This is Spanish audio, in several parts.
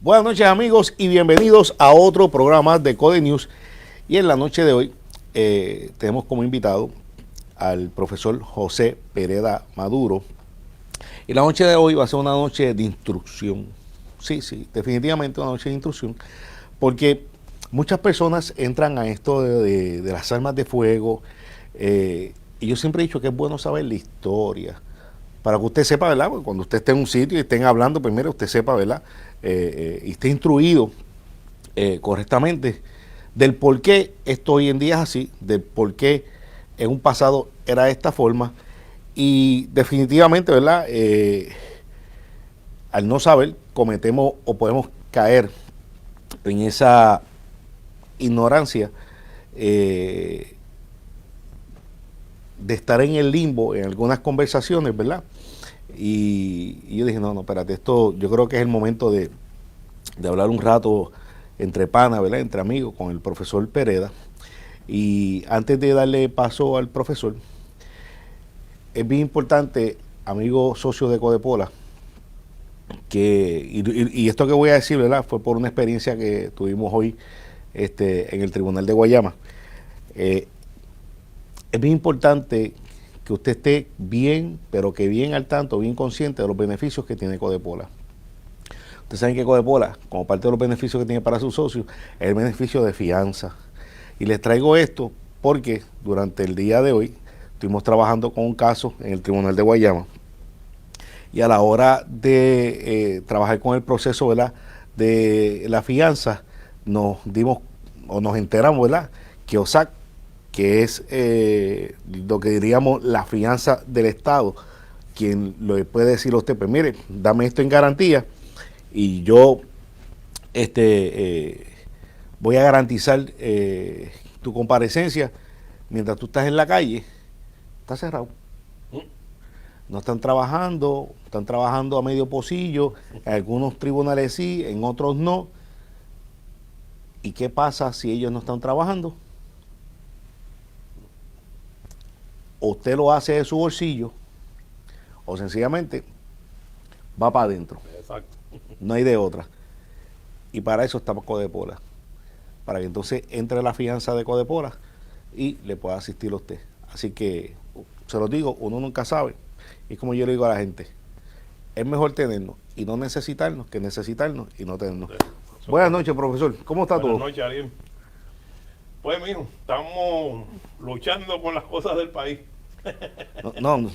Buenas noches amigos y bienvenidos a otro programa de Code News. Y en la noche de hoy tenemos como invitado al profesor José Pereda Maduro. Y la noche de hoy va a ser una noche de instrucción. Sí, definitivamente una noche de instrucción. Porque muchas personas entran a esto de las armas de fuego. Y yo siempre he dicho que es bueno saber la historia. Para que usted sepa, ¿verdad? Porque cuando usted esté en un sitio y estén hablando, pues mire, usted sepa, ¿verdad? Y esté instruido correctamente del por qué esto hoy en día es así, del por qué en un pasado era de esta forma. Y definitivamente, ¿verdad? Al no saber, cometemos o podemos caer en esa ignorancia de estar en el limbo en algunas conversaciones, ¿verdad? Y yo dije, no, espérate, esto yo creo que es el momento de hablar un rato entre panas, ¿verdad? Entre amigos, con el profesor Pereda. Y antes de darle paso al profesor, es bien importante, amigo socio de Codepola, y esto que voy a decir, ¿verdad? Fue por una experiencia que tuvimos hoy en el Tribunal de Guayama. Es bien importante que usted esté bien, pero que bien al tanto, bien consciente de los beneficios que tiene Codepola. Ustedes saben que Codepola, como parte de los beneficios que tiene para sus socios, es el beneficio de fianza. Y les traigo esto porque durante el día de hoy estuvimos trabajando con un caso en el Tribunal de Guayama. Y a la hora de trabajar con el proceso, ¿verdad?, de la fianza, nos dimos o nos enteramos, ¿verdad?, que OSAC, que es lo que diríamos la fianza del Estado, quien le puede decir a usted, pues mire, dame esto en garantía y yo voy a garantizar tu comparecencia mientras tú estás en la calle. Está cerrado. No están trabajando a medio pocillo, en algunos tribunales sí, en otros no. ¿Y qué pasa si ellos no están trabajando? O usted lo hace de su bolsillo, o sencillamente va para adentro. Exacto. No hay de otra. Y para eso estamos Codepola. Para que entonces entre la fianza de Codepola y le pueda asistir a usted. Así que, se lo digo, uno nunca sabe. Y como yo le digo a la gente, es mejor tenernos y no necesitarnos que necesitarnos y no tenernos. Buenas noches, profesor. ¿Cómo está todo? Buenas noches, Ariel. Pues, mijo, estamos luchando con las cosas del país. No.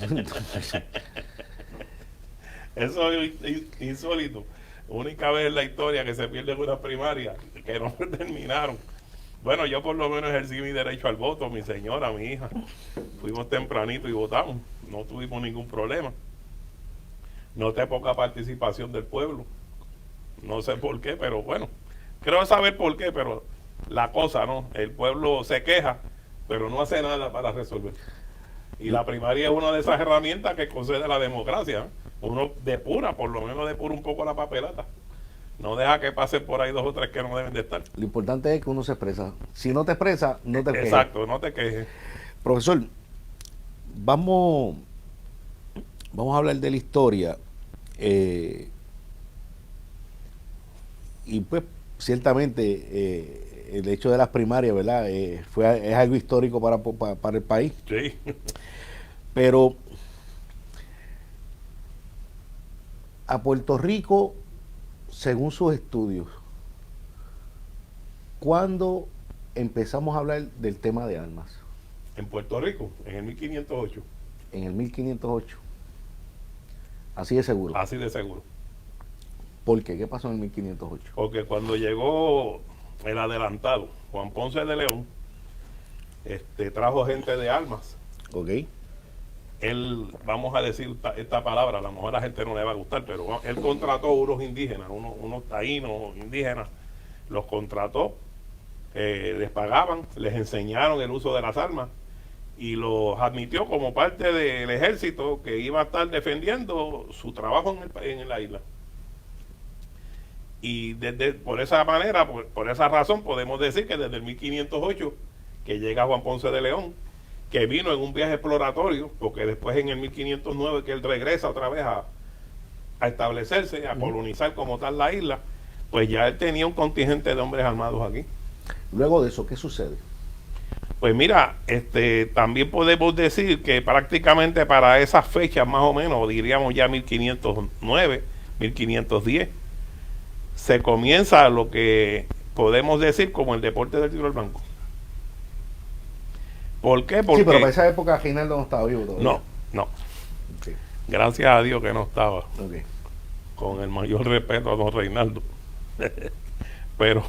Eso es insólito. Única vez en la historia que se pierde una primaria que no terminaron. Bueno, yo por lo menos ejercí mi derecho al voto, mi señora, mi hija. Fuimos tempranito y votamos. No tuvimos ningún problema. Noté poca participación del pueblo. No sé por qué, pero bueno. Creo saber por qué, pero la cosa, ¿no? El pueblo se queja, pero no hace nada para resolver. Y la primaria es una de esas herramientas que concede la democracia, ¿eh? Uno depura, por lo menos depura un poco la papelata. No deja que pasen por ahí 2 o 3 que no deben de estar. Lo importante es que uno se expresa. Si no te expresa, no te quejes. Exacto, no te quejes. Profesor, vamos a hablar de la historia. Y pues, ciertamente, el hecho de las primarias, ¿verdad? Es algo histórico para el país. Sí. Pero a Puerto Rico, según sus estudios, ¿cuándo empezamos a hablar del tema de armas? En Puerto Rico, en el 1508. En el 1508. Así de seguro. Así de seguro. ¿Por qué? ¿Qué pasó en el 1508? Porque cuando llegó el adelantado, Juan Ponce de León, trajo gente de armas. ¿Ok? Él, vamos a decir esta palabra, a lo mejor a la gente no le va a gustar, pero él contrató unos indígenas, unos taínos indígenas, los contrató, les pagaban, les enseñaron el uso de las armas y los admitió como parte del ejército que iba a estar defendiendo su trabajo en la isla. Y por esa manera, por esa razón, podemos decir que desde el 1508 que llega Juan Ponce de León, que vino en un viaje exploratorio, porque después en el 1509 que él regresa otra vez a establecerse, a colonizar como tal la isla, pues ya él tenía un contingente de hombres armados aquí. Luego de eso, ¿qué sucede? Pues mira, también podemos decir que prácticamente para esas fechas más o menos, diríamos ya 1509, 1510, se comienza lo que podemos decir como el deporte del tiro al blanco. ¿Por qué? Porque Sí, pero para esa época Reinaldo no estaba vivo todavía. no. Ok, Gracias a Dios que no estaba. ok. Con el mayor respeto a don Reinaldo. Pero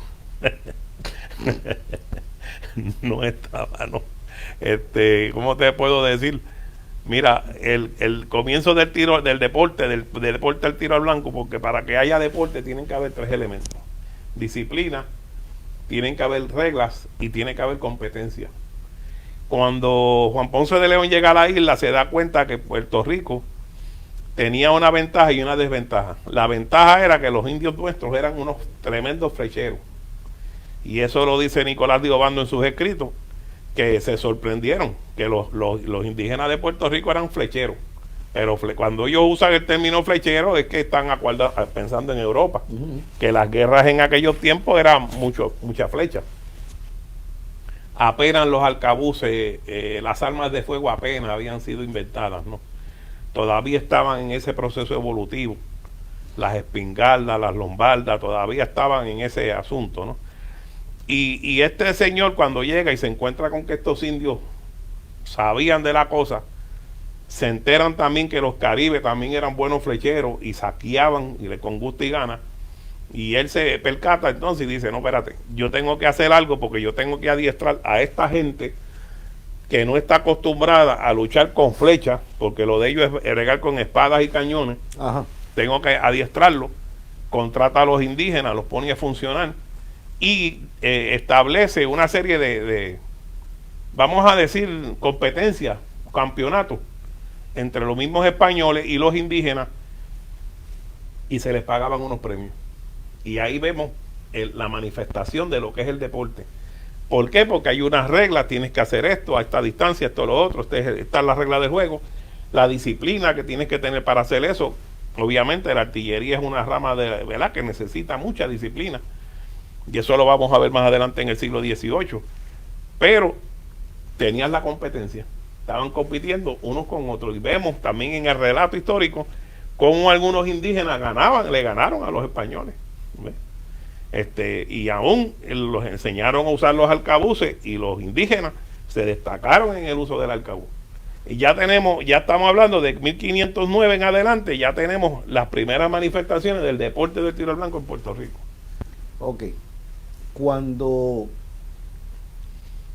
no estaba, no. ¿Cómo te puedo decir? Mira, el comienzo del tiro, del deporte al tiro al blanco, porque para que haya deporte tienen que haber tres elementos: disciplina, tienen que haber reglas y tiene que haber competencia. Cuando Juan Ponce de León llega a la isla, se da cuenta que Puerto Rico tenía una ventaja y una desventaja. La ventaja era que los indios nuestros eran unos tremendos flecheros. Y eso lo dice Nicolás de Obando en sus escritos, que se sorprendieron que los indígenas de Puerto Rico eran flecheros. Pero cuando ellos usan el término flechero es que están pensando en Europa, que las guerras en aquellos tiempos eran muchas flechas. Apenas los arcabuces, las armas de fuego apenas habían sido inventadas, ¿no? Todavía estaban en ese proceso evolutivo. Las espingardas, las lombardas, todavía estaban en ese asunto, ¿no? Y este señor, cuando llega y se encuentra con que estos indios sabían de la cosa, se enteran también que los caribes también eran buenos flecheros y saqueaban con gusto y gana. Y él se percata entonces y dice: no, espérate, yo tengo que hacer algo, porque yo tengo que adiestrar a esta gente que no está acostumbrada a luchar con flechas, porque lo de ellos es regar con espadas y cañones. Ajá. Tengo que adiestrarlo. Contrata a los indígenas, los pone a funcionar y establece una serie de, vamos a decir, competencias, campeonatos entre los mismos españoles y los indígenas, y se les pagaban unos premios. Y ahí vemos la manifestación de lo que es el deporte. ¿Por qué? Porque hay unas reglas: tienes que hacer esto a esta distancia, esto, lo otro. Esta es la regla del juego. La disciplina que tienes que tener para hacer eso. Obviamente la artillería es una rama ¿verdad?, que necesita mucha disciplina. Y eso lo vamos a ver más adelante en el siglo XVIII. Pero tenían la competencia. Estaban compitiendo unos con otros. Y vemos también en el relato histórico cómo algunos indígenas le ganaron a los españoles. ¿Ves? Y aún los enseñaron a usar los arcabuces, y los indígenas se destacaron en el uso del arcabuz. Y ya estamos hablando de 1509 en adelante, ya tenemos las primeras manifestaciones del deporte del tiro al blanco en Puerto Rico. Ok. Cuando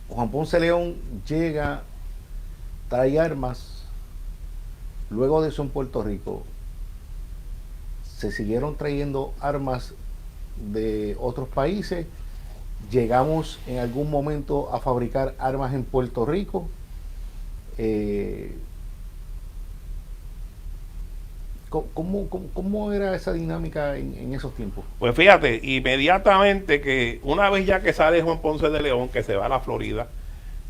Juan Ponce León llega, trae armas, luego de eso en Puerto Rico, se siguieron trayendo armas de otros países. Llegamos en algún momento a fabricar armas en Puerto Rico. ¿Cómo era esa dinámica en esos tiempos? Pues fíjate, inmediatamente que una vez ya que sale Juan Ponce de León, que se va a la Florida,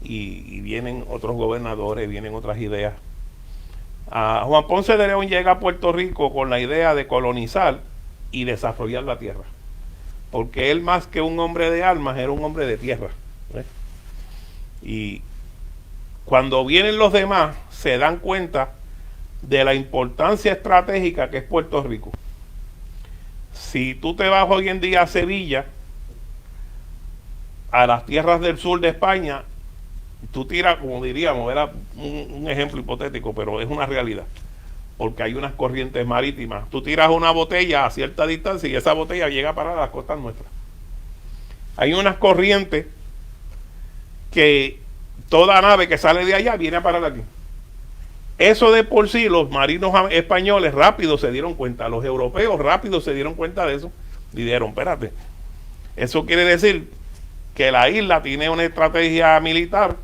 y vienen otros gobernadores, vienen otras ideas, Juan Ponce de León llega a Puerto Rico con la idea de colonizar y desarrollar la tierra, porque él, más que un hombre de armas, era un hombre de tierra, ¿ves? Y cuando vienen los demás, se dan cuenta de la importancia estratégica que es Puerto Rico. Si tú te vas hoy en día a Sevilla, a las tierras del sur de España, tú tiras, como diríamos, era un ejemplo hipotético, pero es una realidad, porque hay unas corrientes marítimas. Tú tiras una botella a cierta distancia y esa botella llega a parar a las costas nuestras. Hay unas corrientes que toda nave que sale de allá viene a parar aquí. Eso de por sí, los marinos españoles rápido se dieron cuenta, los europeos rápido se dieron cuenta de eso y dijeron: espérate, eso quiere decir que la isla tiene una estrategia militar.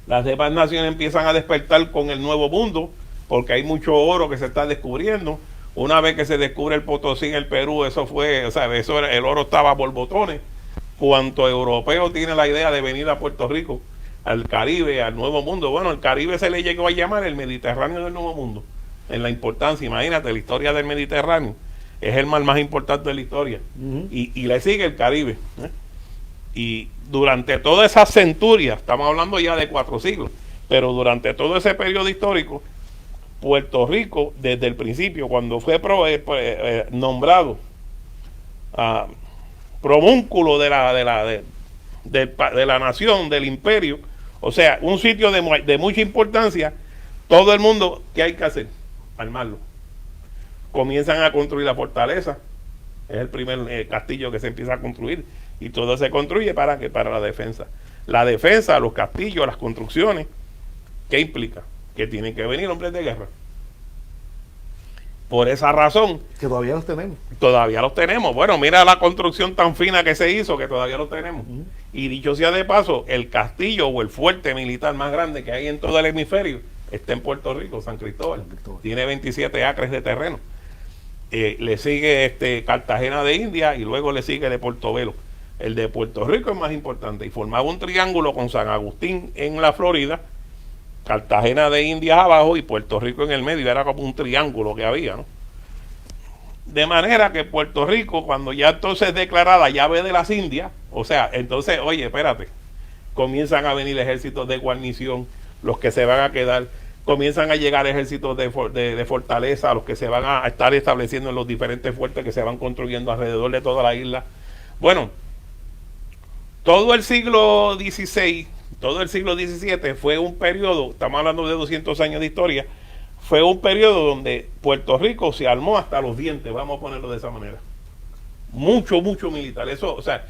Las demás naciones empiezan a despertar con el nuevo mundo, porque hay mucho oro que se está descubriendo. Una vez que se descubre el Potosí en el Perú, eso fue, o sea, el oro estaba por botones. Cuanto europeo tiene la idea de venir a Puerto Rico, al Caribe, al Nuevo Mundo. Bueno, el Caribe se le llegó a llamar el Mediterráneo del Nuevo Mundo, en la importancia. Imagínate la historia del Mediterráneo. es el mar más importante de la historia. Y le sigue el Caribe. Y durante toda esa centuria, estamos hablando ya de 4 siglos, pero durante todo ese periodo histórico, Puerto Rico, desde el principio, cuando fue nombrado promúnculo de la nación, del imperio, o sea, un sitio de mucha importancia, todo el mundo, ¿qué hay que hacer? Armarlo. Comienzan a construir la fortaleza, es el primer castillo que se empieza a construir, y todo se construye para la defensa. La defensa, los castillos, las construcciones, ¿qué implica? Que tienen que venir hombres de guerra. Por esa razón. Que todavía los tenemos. Todavía los tenemos. Bueno, mira la construcción tan fina que se hizo, que todavía los tenemos. Y dicho sea de paso, el castillo o el fuerte militar más grande que hay en todo el hemisferio está en Puerto Rico, San Cristóbal. Tiene 27 acres de terreno. Le sigue Cartagena de India y luego le sigue de Portobelo. El de Puerto Rico es más importante y formaba un triángulo con San Agustín en la Florida, Cartagena de Indias abajo y Puerto Rico en el medio. Era como un triángulo que había, ¿no? De manera que Puerto Rico, cuando ya entonces es declarada llave de las Indias, o sea, entonces, oye, espérate, comienzan a venir ejércitos de guarnición, los que se van a quedar, comienzan a llegar ejércitos de fortaleza, los que se van a estar estableciendo en los diferentes fuertes que se van construyendo alrededor de toda la isla. Bueno, todo el siglo XVI, todo el siglo XVII fue un periodo, estamos hablando de 200 años de historia, fue un periodo donde Puerto Rico se armó hasta los dientes, vamos a ponerlo de esa manera. Mucho militar. Eso, o sea,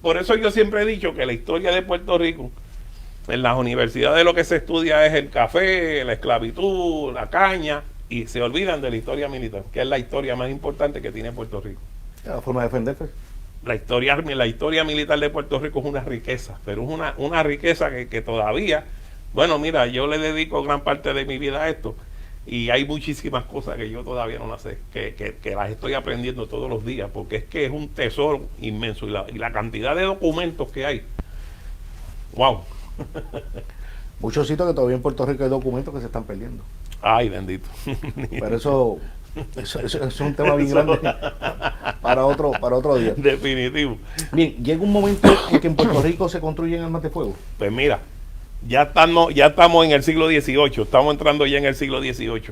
por eso yo siempre he dicho que la historia de Puerto Rico, en las universidades lo que se estudia es el café, la esclavitud, la caña, y se olvidan de la historia militar, que es la historia más importante que tiene Puerto Rico. La forma de defenderse. La historia militar de Puerto Rico es una riqueza, pero es una riqueza que todavía, bueno, mira, yo le dedico gran parte de mi vida a esto, y hay muchísimas cosas que yo todavía no las sé, que las estoy aprendiendo todos los días, porque es que es un tesoro inmenso, y la cantidad de documentos que hay, wow. Muchos sitios que todavía en Puerto Rico hay documentos que se están perdiendo. Ay, bendito. Pero eso es un tema bien grande para otro día. Definitivo. Bien, llega un momento en que en Puerto Rico se construyen armas de fuego. Pues mira, ya estamos en el siglo XVIII, estamos entrando ya en el siglo XVIII.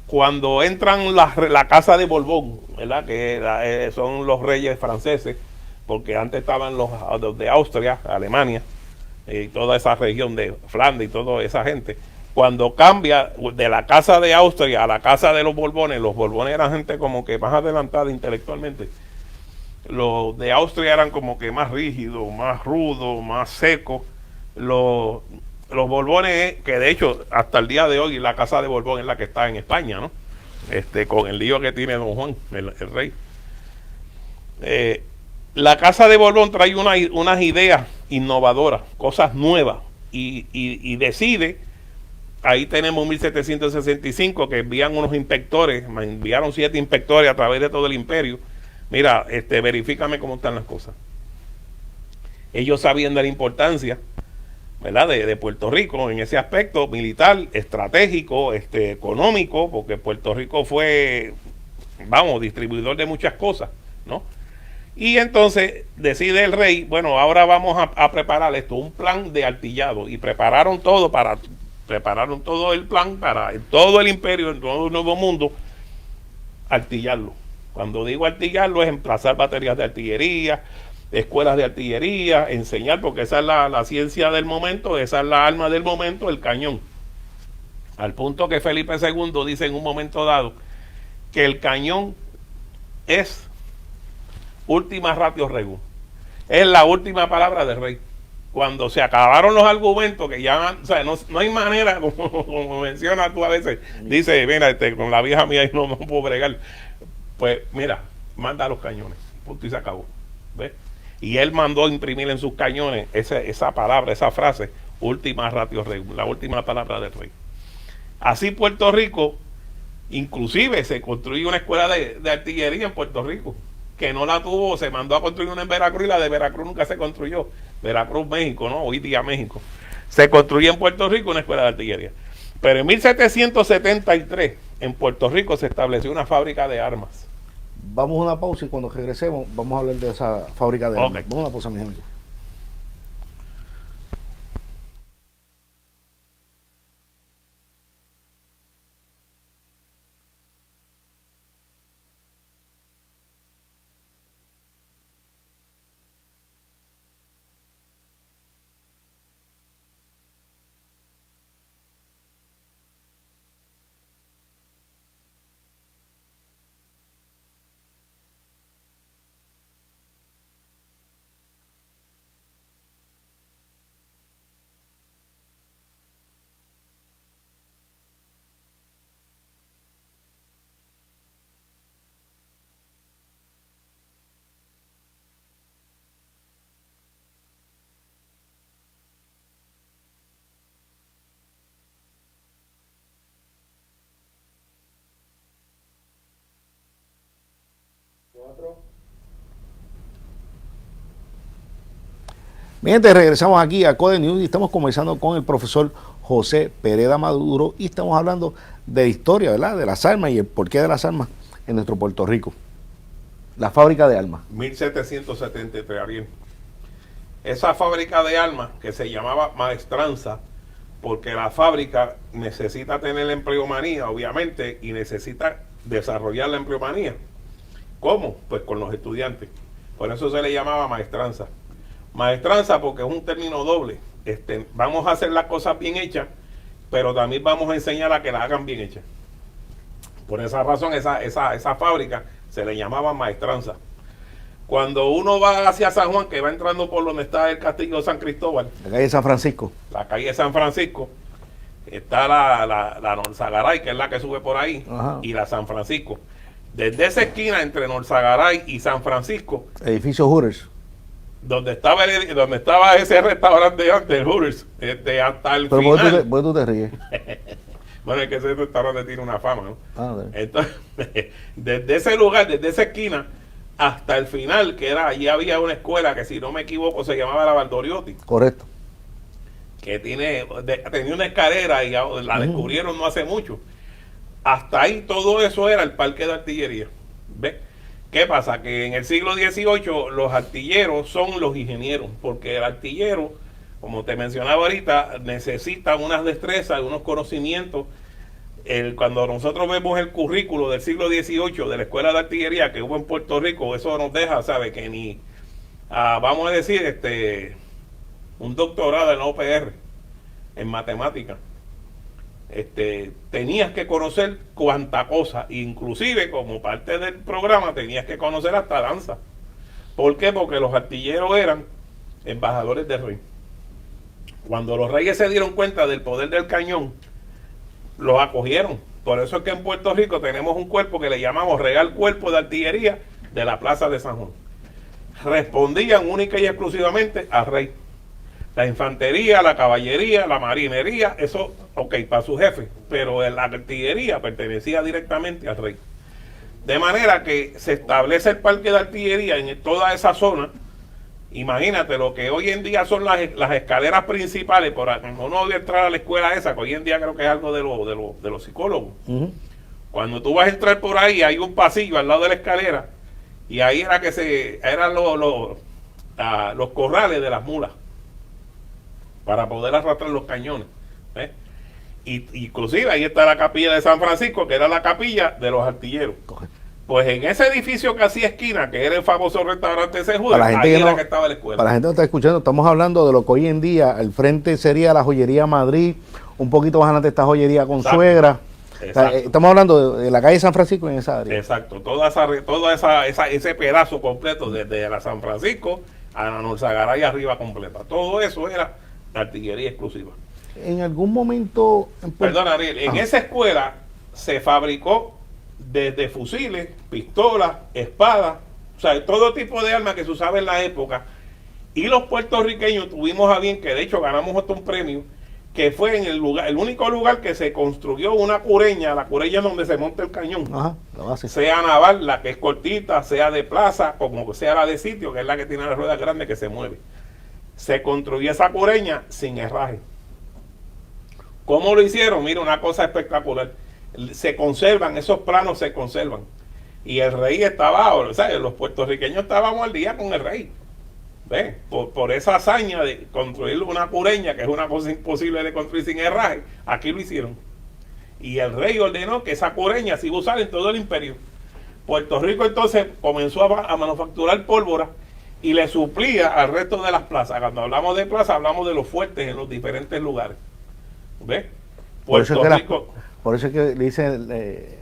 Cuando entran la casa de Borbón, ¿verdad? Que son los reyes franceses, porque antes estaban los de Austria, Alemania, y toda esa región de Flandes y toda esa gente. Cuando cambia de la casa de Austria a la casa de los Borbones eran gente como que más adelantada intelectualmente. Los de Austria eran como que más rígidos, más rudos, más secos. Los Borbones, que de hecho hasta el día de hoy la casa de Borbón es la que está en España, ¿no? Con el lío que tiene Don Juan, el rey. La casa de Borbón trae unas ideas innovadoras, cosas nuevas, y decide. Ahí tenemos 1765 que envían unos inspectores, me enviaron 7 inspectores a través de todo el imperio. Mira, verifícame cómo están las cosas. Ellos sabían de la importancia, ¿verdad?, de Puerto Rico en ese aspecto militar, estratégico, económico, porque Puerto Rico fue, distribuidor de muchas cosas, ¿no? Y entonces decide el rey, bueno, ahora vamos a preparar esto, un plan de artillado, y prepararon todo el plan para en todo el imperio, en todo el Nuevo Mundo, artillarlo. Cuando digo artillarlo es emplazar baterías de artillería, escuelas de artillería, enseñar, porque esa es la ciencia del momento, esa es la arma del momento, el cañón. Al punto que Felipe II dice en un momento dado que el cañón es última ratio regum, es la última palabra del rey. Cuando se acabaron los argumentos, que ya, o sea, no hay manera, como mencionas tú a veces, dice, mira, con la vieja mía no puedo bregar. Pues mira, manda los cañones, punto y se acabó. ¿Ves? Y él mandó imprimir en sus cañones esa palabra, esa frase, última ratio regum, la última palabra del rey. Así Puerto Rico, inclusive se construyó una escuela de artillería en Puerto Rico, que no la tuvo, se mandó a construir una en Veracruz, y la de Veracruz nunca se construyó. Veracruz, México, ¿no? Hoy día México. Se construyó en Puerto Rico una escuela de artillería. Pero en 1773, en Puerto Rico se estableció una fábrica de armas. Vamos a una pausa y cuando regresemos vamos a hablar de esa fábrica de armas. Vamos a una pausa, mis amigos. Bien, gente, regresamos aquí a Code News y estamos conversando con el profesor José Pereda Maduro y estamos hablando de la historia, ¿verdad?, de las armas y el porqué de las armas en nuestro Puerto Rico. La fábrica de armas. 1773, Ariel. Esa fábrica de armas que se llamaba Maestranza, porque la fábrica necesita tener la empleomanía, obviamente, y necesita desarrollar la empleomanía. ¿Cómo? Pues con los estudiantes. Por eso se le llamaba maestranza. Maestranza porque es un término doble. Vamos a hacer las cosas bien hechas, pero también vamos a enseñar a que las hagan bien hechas. Por esa razón, esa fábrica se le llamaba maestranza. Cuando uno va hacia San Juan, que va entrando por donde está el castillo de San Cristóbal, la calle San Francisco. La calle San Francisco, está la Norzagaray, que es la que sube por ahí, ajá, y la San Francisco. Desde esa esquina entre Norzagaray y San Francisco, edificio Hooters, donde estaba ese restaurante antes, el Hooters, hasta el pero final. ¿por qué tú te ríes? Bueno, es que ese restaurante tiene una fama, ¿no? Entonces, desde ese lugar, desde esa esquina hasta el final, que era, allí había una escuela que, si no me equivoco, se llamaba la Valdoriotti. Correcto. Que tenía una escalera y la descubrieron no hace mucho. Hasta ahí todo eso era el parque de artillería. ¿Ves? ¿Qué pasa? Que en el siglo XVIII los artilleros son los ingenieros, porque el artillero, como te mencionaba ahorita, necesita unas destrezas, unos conocimientos. Cuando nosotros vemos el currículo del siglo XVIII de la escuela de artillería que hubo en Puerto Rico, eso nos deja, ¿sabe? Que ni, vamos a decir, un doctorado en la OPR, en matemáticas. Tenías que conocer cuánta cosa, inclusive como parte del programa tenías que conocer hasta danza. ¿Por qué? Porque los artilleros eran embajadores del rey. Cuando los reyes se dieron cuenta del poder del cañón, los acogieron. Por eso es que en Puerto Rico tenemos un cuerpo que le llamamos Real Cuerpo de Artillería de la Plaza de San Juan. Respondían única y exclusivamente al rey. La infantería, la caballería, la marinería, eso, ok, para su jefe, pero la artillería pertenecía directamente al rey. De manera que se establece el parque de artillería en toda esa zona. Imagínate lo que hoy en día son las escaleras principales, uno debe entrar a la escuela esa, que hoy en día creo que es algo de los psicólogos. Cuando tú vas a entrar por ahí, hay un pasillo al lado de la escalera, y ahí eran los corrales de las mulas, para poder arrastrar los cañones. Inclusive ahí está la capilla de San Francisco, que era la capilla de los artilleros. Pues en ese edificio que hacía esquina, que era el famoso restaurante Sejuda, ahí era que estaba la escuela. Para la gente que está escuchando, estamos hablando de lo que hoy en día al frente sería la joyería Madrid, un poquito más adelante está joyería Consuegra. O sea, estamos hablando de la calle San Francisco en esa área. Exacto, ese pedazo completo, desde la San Francisco a la Norzagaray arriba completa. Todo eso era artillería exclusiva. En algún momento... Perdona, Ariel, en esa escuela se fabricó desde fusiles, pistolas, espadas, o sea, todo tipo de armas que se usaba en la época. Y los puertorriqueños tuvimos a bien, que de hecho ganamos hasta un premio, que fue en el único lugar que se construyó una cureña, la cureña donde se monta el cañón. Ajá, la base. Sea naval, la que es cortita, sea de plaza, como sea la de sitio, que es la que tiene las ruedas grandes que se mueve. Se construyó esa cureña sin herraje. ¿Cómo lo hicieron? Mira, una cosa espectacular. Se conservan, esos planos se conservan. Y el rey estaba, o sea, los puertorriqueños estábamos al día con el rey. ¿Ves? Por esa hazaña de construir una cureña, que es una cosa imposible de construir sin herraje, aquí lo hicieron. Y el rey ordenó que esa cureña se iba a usar en todo el imperio. Puerto Rico entonces comenzó a manufacturar pólvora y le suplía al resto de las plazas. Cuando hablamos de plazas, hablamos de los fuertes en los diferentes lugares. ¿Ves? Por eso es que le dicen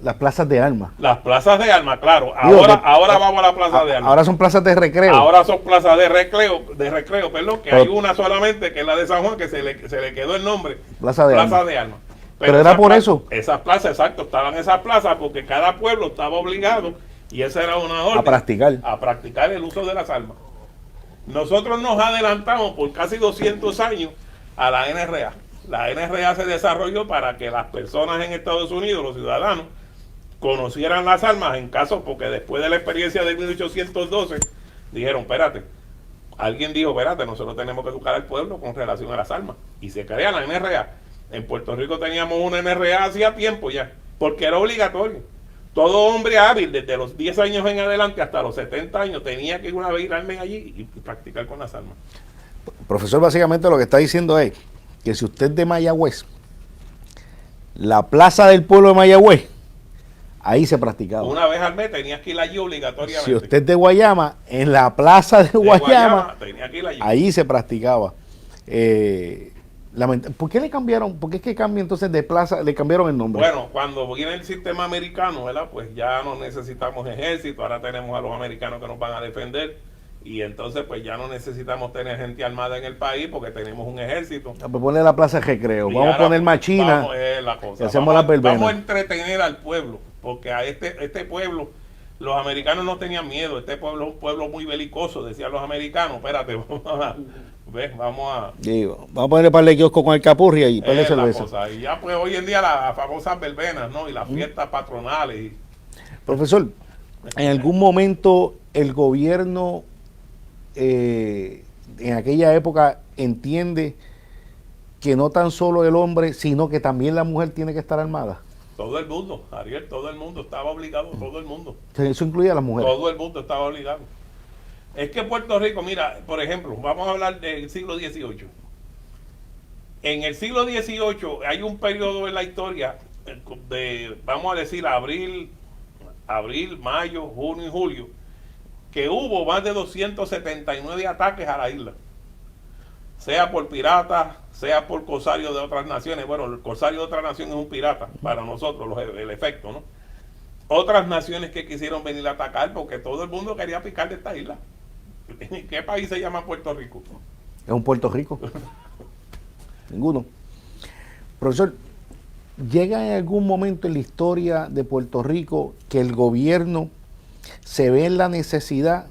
las plazas de armas. Las plazas de armas, claro. Ahora vamos a la plaza de armas. Ahora son plazas de recreo. Ahora son plazas de recreo, perdón, que hay una solamente, que es la de San Juan, que se le quedó el nombre. Plaza de armas. Pero era por eso. Esas plazas, exacto, estaban esas plazas porque cada pueblo estaba obligado, y esa era una orden, a practicar el uso de las armas. Nosotros nos adelantamos por casi 200 años a la NRA. La NRA se desarrolló para que las personas en Estados Unidos, los ciudadanos, conocieran las armas en caso, porque después de la experiencia de 1812, dijeron, espérate, alguien dijo, espérate, nosotros tenemos que educar al pueblo con relación a las armas. Y se crea la NRA. En Puerto Rico teníamos una NRA hacía tiempo ya, porque era obligatorio. Todo hombre hábil, desde los 10 años en adelante hasta los 70 años, tenía que una vez ir al men allí y practicar con las armas. Profesor, básicamente lo que está diciendo es que si usted es de Mayagüez, la plaza del pueblo de Mayagüez, ahí se practicaba. Una vez al mes tenías que ir allí obligatoriamente. Si usted es de Guayama, en la plaza de Guayama tenía que ir allí. Ahí se practicaba. ¿Por qué le cambiaron? ¿Por qué es que cambia entonces de plaza? Le cambiaron el nombre. Bueno, cuando viene el sistema americano, ¿verdad? Pues ya no necesitamos ejército, ahora tenemos a los americanos que nos van a defender. Y entonces pues ya no necesitamos tener gente armada en el país porque tenemos un ejército. Pues poner la plaza de recreo, vamos a poner machina, hacemos las verbenas. Vamos a entretener al pueblo, porque a este pueblo, los americanos no tenían miedo, este pueblo es un pueblo muy belicoso, decían los americanos, espérate, vamos a ponerle par de kiosco con el capurri y par de cerveza. Y ya pues hoy en día las famosas verbenas, ¿no? Y las fiestas patronales. Profesor, en algún momento el gobierno en aquella época entiende que no tan solo el hombre, sino que también la mujer tiene que estar armada. Todo el mundo, Ariel, todo el mundo estaba obligado, todo el mundo. Eso incluía a las mujeres. Todo el mundo estaba obligado. Es que Puerto Rico, mira, por ejemplo, vamos a hablar del siglo XVIII. En el siglo XVIII hay un periodo en la historia de, vamos a decir, abril, mayo, junio y julio, que hubo más de 279 ataques a la isla, sea por piratas, sea por corsarios de otras naciones. Bueno, el corsario de otra nación es un pirata para nosotros, el efecto, ¿no? Otras naciones que quisieron venir a atacar porque todo el mundo quería picar de esta isla. ¿En qué país se llama Puerto Rico? Es un Puerto Rico. Ninguno. Profesor, ¿llega en algún momento en la historia de Puerto Rico que el gobierno se ve en la necesidad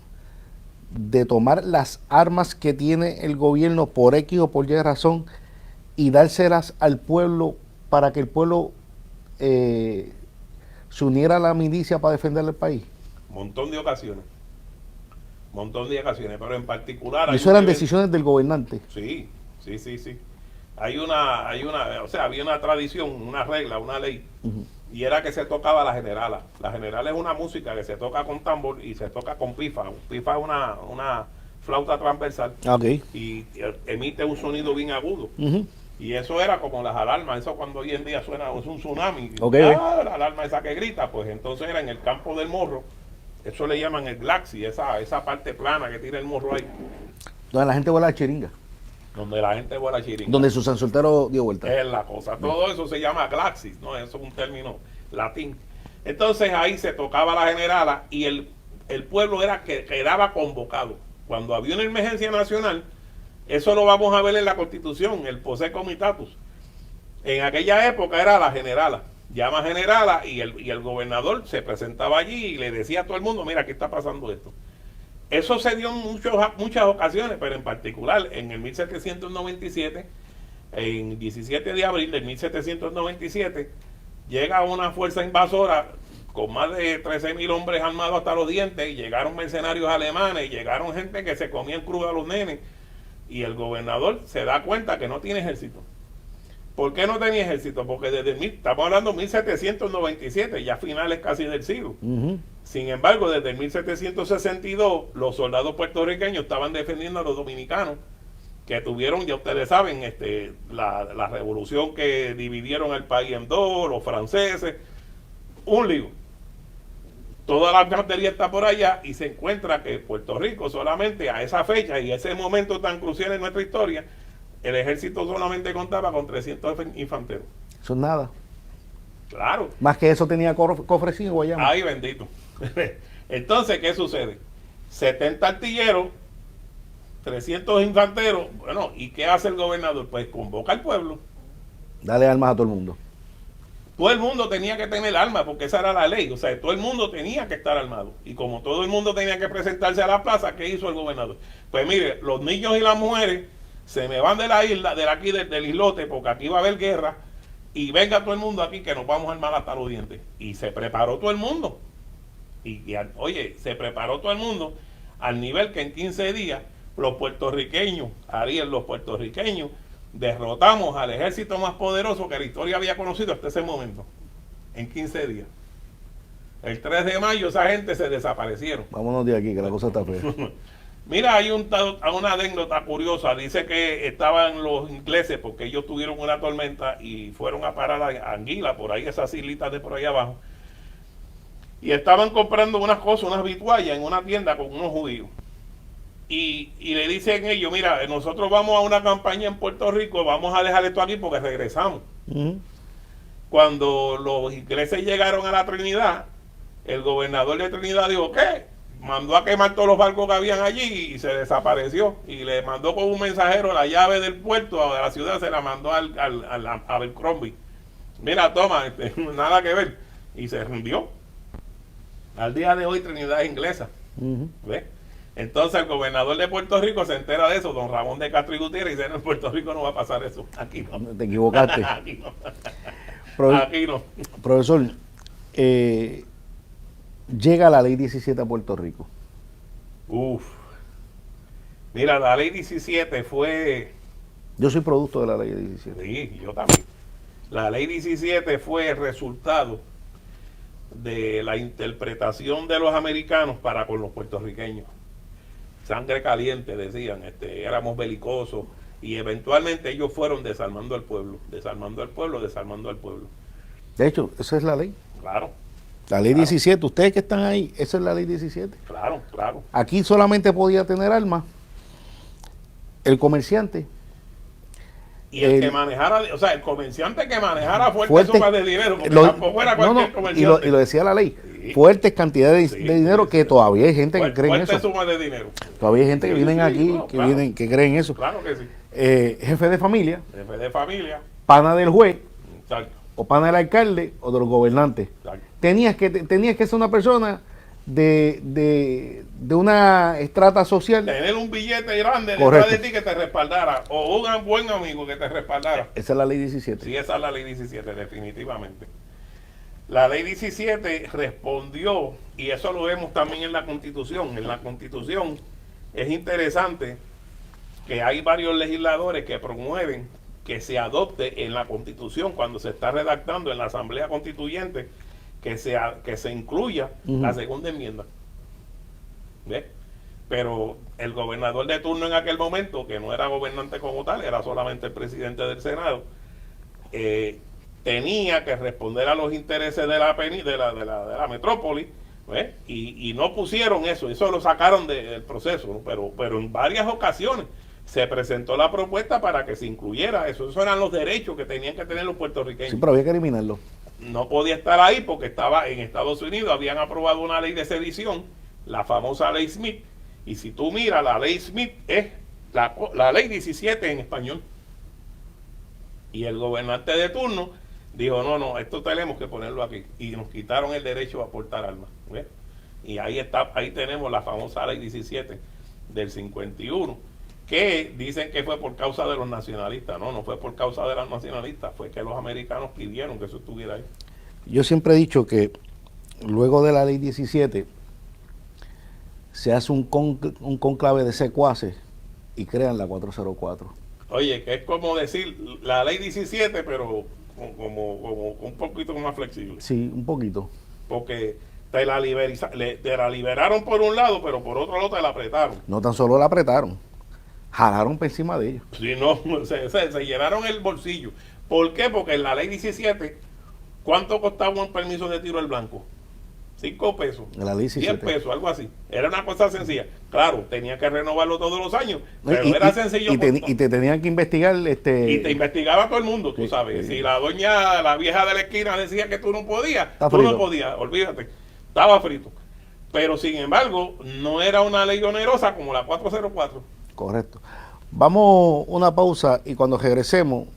de tomar las armas que tiene el gobierno por X o por Y razón y dárselas al pueblo para que el pueblo se uniera a la milicia para defender el país? Montón de ocasiones, pero en particular... ¿Y eso eran decisiones del gobernante? Sí. Había una tradición, una regla, una ley, y era que se tocaba la generala. La generala es una música que se toca con tambor y se toca con pifa. Pifa es una flauta transversal, y emite un sonido bien agudo. Y eso era como las alarmas, eso cuando hoy en día suena, es un tsunami. La alarma esa que grita, pues entonces era en el campo del morro. Eso le llaman el glaxi, esa parte plana que tiene el morro ahí. Donde la gente vuela la chiringa. Donde la gente vuela chiringa. Donde Susan Soltero dio vuelta. Es la cosa. Todo eso se llama glaxis, ¿no? Eso es un término latín. Entonces ahí se tocaba la generala y el pueblo quedaba convocado. Cuando había una emergencia nacional, eso lo vamos a ver en la Constitución, el posse comitatus. En aquella época era la generala. Llama generala y el gobernador se presentaba allí y le decía a todo el mundo, mira, aquí está pasando esto. Eso se dio en muchas ocasiones, pero en particular en el 1797, en 17 de abril del 1797, llega una fuerza invasora con más de 13.000 hombres armados hasta los dientes, y llegaron mercenarios alemanes, y llegaron gente que se comían crudo a los nenes, y el gobernador se da cuenta que no tiene ejército. ¿Por qué no tenía ejército? Porque estamos hablando de 1797, ya finales casi del siglo. Sin embargo, desde el 1762, los soldados puertorriqueños estaban defendiendo a los dominicanos, que tuvieron, ya ustedes saben, la revolución que dividieron el país en dos, los franceses, un lío. Toda la infantería está por allá y se encuentra que Puerto Rico solamente a esa fecha y ese momento tan crucial en nuestra historia, el ejército solamente contaba con 300 infanteros. Eso es nada. Claro. Más que eso tenía cofrecín en Guayama. Ay, bendito. Entonces, ¿qué sucede? 70 artilleros, 300 infanteros. Bueno, ¿y qué hace el gobernador? Pues convoca al pueblo. Dale armas a todo el mundo. Todo el mundo tenía que tener armas, porque esa era la ley. O sea, todo el mundo tenía que estar armado. Y como todo el mundo tenía que presentarse a la plaza, ¿qué hizo el gobernador? Pues mire, los niños y las mujeres se me van de la isla, de aquí del islote, porque aquí va a haber guerra, y venga todo el mundo aquí que nos vamos a armar hasta los dientes. Y se preparó todo el mundo. Oye, se preparó todo el mundo al nivel que en 15 días los puertorriqueños, los puertorriqueños, derrotamos al ejército más poderoso que la historia había conocido hasta ese momento, en 15 días. El 3 de mayo esa gente se desaparecieron. Vámonos de aquí, que la cosa está fea. Mira, hay una anécdota curiosa. Dice que estaban los ingleses, porque ellos tuvieron una tormenta y fueron a parar a Anguila, por ahí, esas islitas de por ahí abajo. Y estaban comprando unas cosas, unas vituallas en una tienda con unos judíos. Y le dicen ellos, mira, nosotros vamos a una campaña en Puerto Rico, vamos a dejar esto aquí porque regresamos. Cuando los ingleses llegaron a la Trinidad, el gobernador de Trinidad dijo, ¿qué? Mandó a quemar todos los barcos que habían allí y se desapareció. Y le mandó con un mensajero la llave del puerto de la ciudad, se la mandó a Abercrombie. Mira, toma, nada que ver. Y se rindió. Al día de hoy Trinidad es inglesa. ¿Ves? Entonces el gobernador de Puerto Rico se entera de eso, don Ramón de Castro y Gutiérrez, y dice, no, en Puerto Rico no va a pasar eso. Aquí no. Te equivocaste. Aquí no. Aquí no. Profesor, llega la ley 17 a Puerto Rico. Mira, la ley 17 fue... Yo soy producto de la ley 17. Sí, yo también. La ley 17 fue el resultado de la interpretación de los americanos para con los puertorriqueños. Sangre caliente, decían, éramos belicosos, y eventualmente ellos fueron desarmando al pueblo, desarmando al pueblo, desarmando al pueblo. De hecho, esa es la ley. Claro. La ley 17, ustedes que están ahí, esa es la ley 17. Claro, claro. Aquí solamente podía tener armas el comerciante. Y el que manejara, o sea, el comerciante que manejara fuertes sumas de dinero, porque tampoco era cualquier comerciante. Y lo decía la ley, sí. Fuertes cantidades de dinero, que todavía hay gente que cree en eso. Fuertes sumas de dinero. Todavía hay gente que vienen aquí, que creen eso. Claro que sí. Jefe de familia. Jefe de familia. Pana del juez. Exacto. O pana del alcalde o de los gobernantes. Exacto. Tenías que ser una persona de una estrata social. Tener un billete grande detrás de ti que te respaldara, o un buen amigo que te respaldara. Esa es la ley 17. Sí, esa es la ley 17, definitivamente. La ley 17 respondió, y eso lo vemos también en la Constitución. En la Constitución es interesante que hay varios legisladores que promueven que se adopte en la Constitución, cuando se está redactando en la Asamblea Constituyente, que se incluya la segunda enmienda. ¿Ves? Pero el gobernador de turno en aquel momento, que no era gobernante como tal, era solamente el presidente del Senado, tenía que responder a los intereses de la metrópoli, ¿ves? Y no pusieron eso lo sacaron del proceso, ¿no? pero en varias ocasiones se presentó la propuesta para que se incluyera eso. Esos eran los derechos que tenían que tener los puertorriqueños. Sí, pero había que eliminarlo. No podía estar ahí porque estaba en Estados Unidos, habían aprobado una ley de sedición, la famosa ley Smith, y si tú miras, la ley Smith es la ley 17 en español. Y el gobernante de turno dijo, no, esto tenemos que ponerlo aquí, y nos quitaron el derecho a portar armas. ¿Ves? Y ahí tenemos la famosa ley 17 del 51, que dicen que fue por causa de los nacionalistas. No fue por causa de los nacionalistas, fue que los americanos pidieron que eso estuviera ahí. Yo siempre he dicho que luego de la ley 17 se hace un conclave de secuaces y crean la 404. Oye, que es como decir la ley 17, pero como un poquito más flexible. Sí, un poquito. Porque te la liberaron por un lado, pero por otro lado te la apretaron. No tan solo la apretaron, jalaron por encima de ellos. Si no, se llenaron el bolsillo. ¿Por qué? Porque en la ley 17, ¿cuánto costaba un permiso de tiro al blanco? 5 pesos, La ley 10 17. pesos, algo así. Era una cosa sencilla. Claro, tenía que renovarlo todos los años, No, pero era sencillo. Y te tenían que investigar. Y te investigaba todo el mundo, tú Sí, sabes. sí. Si la vieja de la esquina decía que tú no podías, Está tú frito. no podías, olvídate. Estaba frito. Pero sin embargo, no era una ley onerosa como la 404. Correcto. Vamos a una pausa y cuando regresemos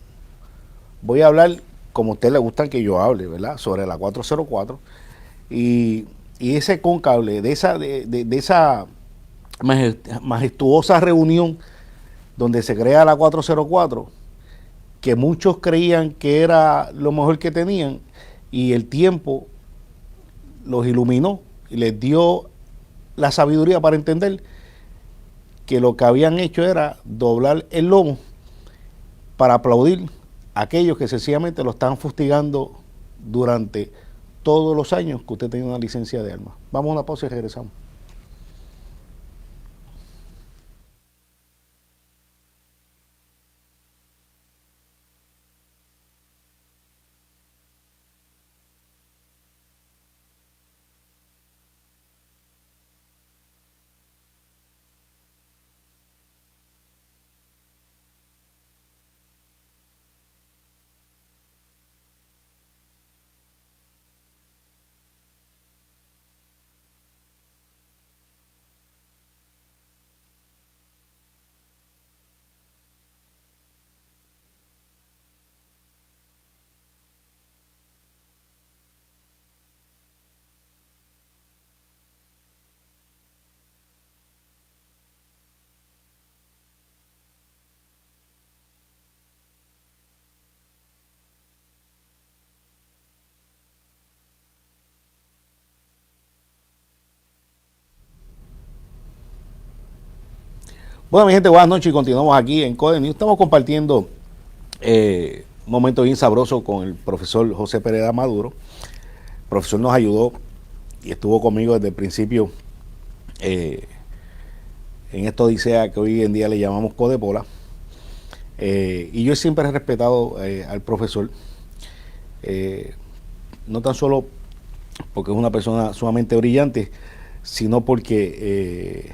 voy a hablar, como a usted le gusta que yo hable, ¿verdad? Sobre la 404 y ese concable, de esa majestuosa reunión donde se crea la 404, que muchos creían que era lo mejor que tenían y el tiempo los iluminó y les dio la sabiduría para entender que lo que habían hecho era doblar el lomo para aplaudir a aquellos que sencillamente lo estaban fustigando durante todos los años que usted tenía una licencia de armas. Vamos a una pausa y regresamos. Bueno, mi gente, buenas noches y continuamos aquí en Code News. Estamos compartiendo un momento bien sabroso con el profesor José Pereda Maduro. El profesor nos ayudó y estuvo conmigo desde el principio en esta odisea que hoy en día le llamamos Codepola. Y yo siempre he respetado al profesor, no tan solo porque es una persona sumamente brillante, sino porque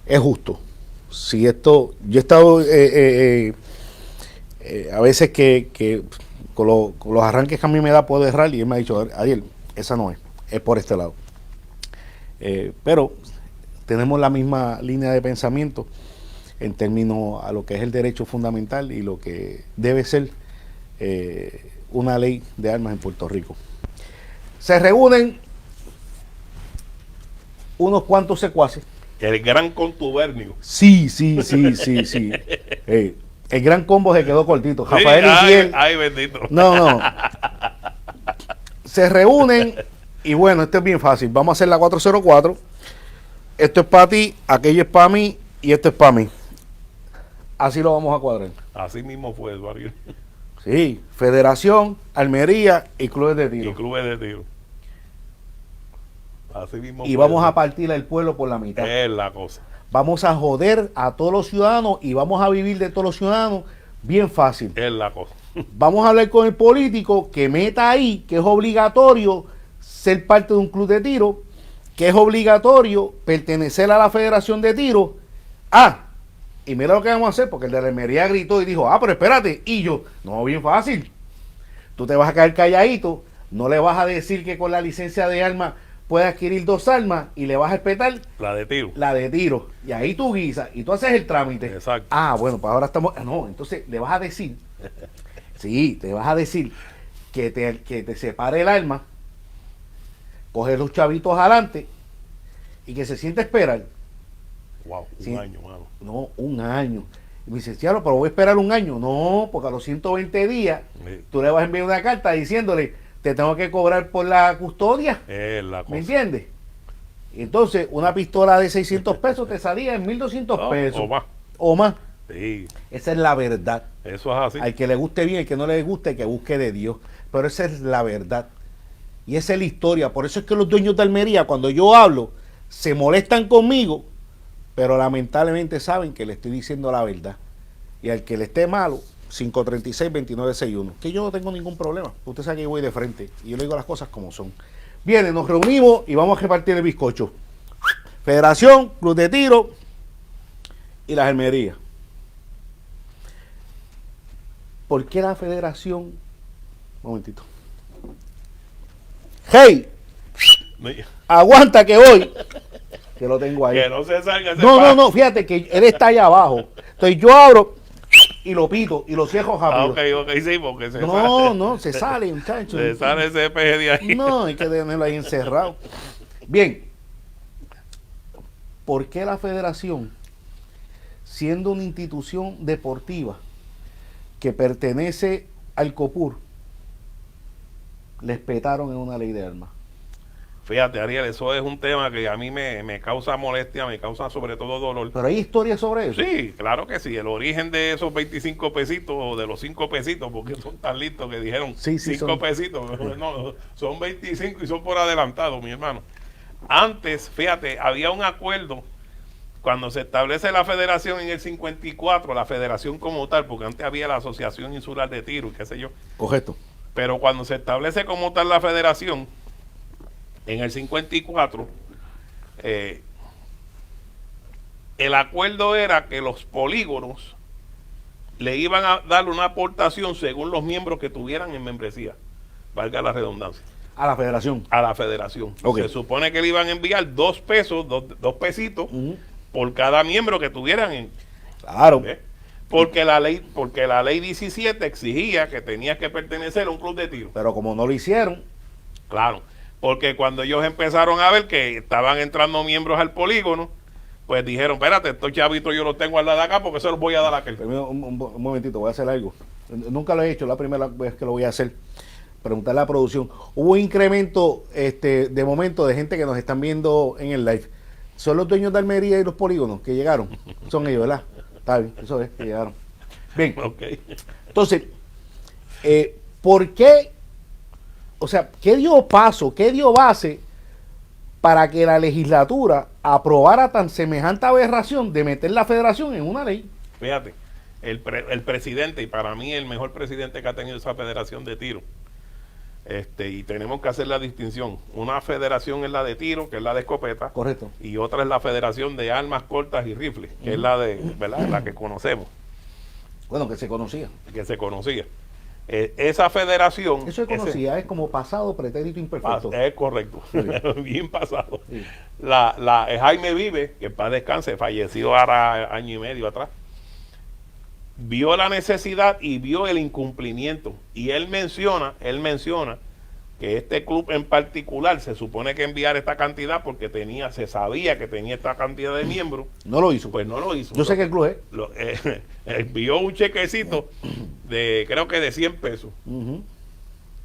es justo. Si esto, yo he estado a veces que con los arranques que a mí me da puedo errar y él me ha dicho, Ariel, esa no es por este lado. Pero tenemos la misma línea de pensamiento en términos a lo que es el derecho fundamental y lo que debe ser una ley de armas en Puerto Rico. Se reúnen unos cuantos secuaces. El gran contubernio. Sí. El gran combo se quedó cortito. Rafael Sí, Itiel. ay, bendito. No. Se reúnen y bueno, esto es bien fácil. Vamos a hacer la 404. Esto es para ti, aquello es para mí y esto es para mí. Así lo vamos a cuadrar. Así mismo fue, Eduardo. Sí, Federación, Almería y clubes de Y tiro. clubes de tiro. Así mismo Y fue, vamos a Eduardo. partir el pueblo por la mitad. Es la cosa. Vamos a joder a todos los ciudadanos y vamos a vivir de todos los ciudadanos bien fácil. Es la cosa. Vamos a hablar con el político que meta ahí que es obligatorio ser parte de un club de tiro, que es obligatorio pertenecer a la Federación de Tiro. Y mira lo que vamos a hacer, porque el de la Almería gritó y dijo, pero espérate, y yo, no, bien fácil. Tú te vas a quedar calladito, no le vas a decir que con la licencia de arma puedes adquirir 2 armas y le vas a respetar La de tiro. la de tiro. Y ahí tú guisas y tú haces el trámite. Exacto. Bueno, pues ahora estamos. No, entonces le vas a decir. Sí, te vas a decir que te separe el arma, coger los chavitos adelante y que se siente a esperar. Wow, Sí. un año, mano. No, un año. Y me dice, pero voy a esperar un año. No, porque a los 120 días Sí. tú le vas a enviar una carta diciéndole, te tengo que cobrar por la custodia. Es la cosa. ¿Me entiendes? Entonces, una pistola de 600 pesos te salía en 1.200 No, pesos. o más. O más. Sí, Esa es la verdad. eso es así. Al que le guste bien, al que no le guste, que busque de Dios. Pero esa es la verdad. Y esa es la historia. Por eso es que los dueños de Almería, cuando yo hablo, se molestan conmigo, pero lamentablemente saben que le estoy diciendo la verdad. Y al que le esté malo, 536-2961. Que yo no tengo ningún problema. Usted sabe que yo voy de frente. Y yo le digo las cosas como son. Viene, nos reunimos y vamos a repartir el bizcocho. Federación, Club de Tiro y las Almerías. ¿Por qué la federación? Un momentito. Hey, aguanta que voy. Que lo tengo ahí. Que no se salga ese No, fíjate que él está allá abajo. Entonces yo abro y lo pito y lo cierro rápido. Ok, sí, porque se No, se sale, muchacho. Se sale ese peje de ahí. No, hay que tenerlo ahí encerrado. Bien. ¿Por qué la federación, siendo una institución deportiva que pertenece al COPUR, les petaron en una ley de armas? Fíjate, Ariel, eso es un tema que a mí me causa molestia, me causa sobre todo dolor. Pero hay historias sobre eso. Sí, claro que sí. El origen de esos 25 pesitos o de los 5 pesitos, porque son tan listos que dijeron Sí, 5 son. pesitos. No, son 25 y son por adelantado, mi hermano. Antes, fíjate, había un acuerdo cuando se establece la federación en el 54, la federación como tal, porque antes había la Asociación Insular de Tiro y qué sé yo. Correcto. Pero cuando se establece como tal la federación, en el 54, el acuerdo era que los polígonos le iban a dar una aportación según los miembros que tuvieran en membresía, valga la redundancia, A la federación. a la federación. Ok. Se supone que le iban a enviar 2 pesos, dos pesitos, por cada miembro que tuvieran en... Claro. ¿Ves? Porque la ley 17 exigía que tenías que pertenecer a un club de tiro. Pero como no lo hicieron, Claro, porque cuando ellos empezaron a ver que estaban entrando miembros al polígono, pues dijeron, espérate, estos chavitos yo los tengo al lado de acá porque se los voy a dar a aquel. primero, un momentito, voy a hacer algo. Nunca lo he hecho, la primera vez que lo voy a hacer. Preguntarle a la producción. Hubo un incremento de momento de gente que nos están viendo en el live. ¿Son los dueños de Almería y los polígonos que llegaron? Son ellos, ¿verdad? Está bien, eso es, que llegaron. Bien, Ok. entonces, ¿por qué? O sea, ¿qué dio paso, qué dio base para que la legislatura aprobara tan semejante aberración de meter la federación en una ley? Fíjate, el presidente, y para mí el mejor presidente que ha tenido esa federación de tiro, y tenemos que hacer la distinción. Una federación es la de tiro, que es la de escopeta, Correcto. y otra es la federación de armas cortas y rifles, que es la de, ¿verdad? La que conocemos, Bueno, que se conocía. que se conocía. Esa federación... Eso se conocía, es como pasado, pretérito, imperfecto. Es correcto, bien pasado. Sí. Jaime Vive, que en paz descanse, falleció ahora año y medio atrás, vio la necesidad y vio el incumplimiento. Y él menciona que este club en particular se supone que enviar esta cantidad porque se sabía que tenía esta cantidad de miembros, No lo hizo. pues no lo hizo. Yo sé que el club es. Envió un chequecito creo que de 100 pesos. Ujú.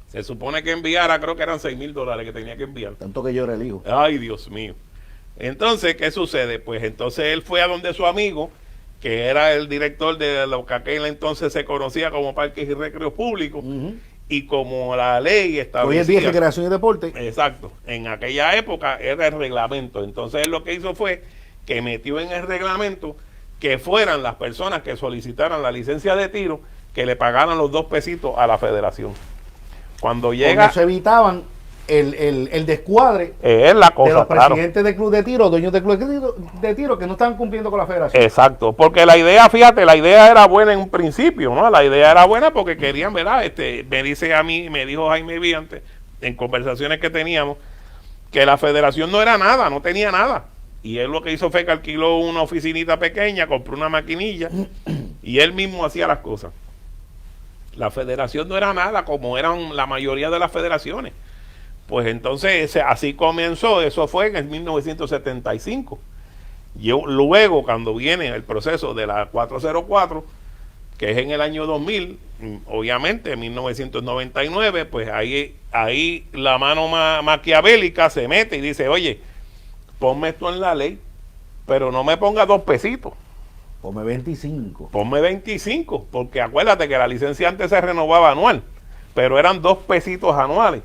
Se supone que enviara, creo que eran $6,000 que tenía que enviar. Tanto que yo era el hijo. Ay, Dios mío. Entonces, ¿qué sucede? Pues entonces él fue a donde su amigo, que era el director de lo que aquel entonces se conocía como Parques y Recreos Públicos, Ujú. y como la ley Hoy establecía... es día de recreación y deporte. Exacto. En aquella época era el reglamento. Entonces él lo que hizo fue que metió en el reglamento que fueran las personas que solicitaran la licencia de tiro que le pagaran los 2 pesitos a la federación. Cuando llega... Con eso evitaban el descuadre Es la cosa, de los claro. presidentes del club de tiro, dueños del club de tiro que no estaban cumpliendo con la federación. Exacto, porque la idea, fíjate, la idea era buena en un principio, ¿no? La idea era buena porque querían, ¿verdad? Me dice a mí, me dijo Jaime Viante, en conversaciones que teníamos, que la federación no era nada, no tenía nada. Y él lo que hizo fue que alquiló una oficinita pequeña, compró una maquinilla y él mismo hacía las cosas. La federación no era nada como eran la mayoría de las federaciones. Pues entonces así comenzó, eso fue en el 1975. Luego, cuando viene el proceso de la 404, que es en el año 2000, obviamente en 1999, pues ahí la mano maquiavélica se mete y dice, oye, ponme esto en la ley, pero no me ponga 2 pesitos, Ponme 25. Ponme 25, porque acuérdate que la licencia antes se renovaba anual, pero eran 2 pesitos anuales.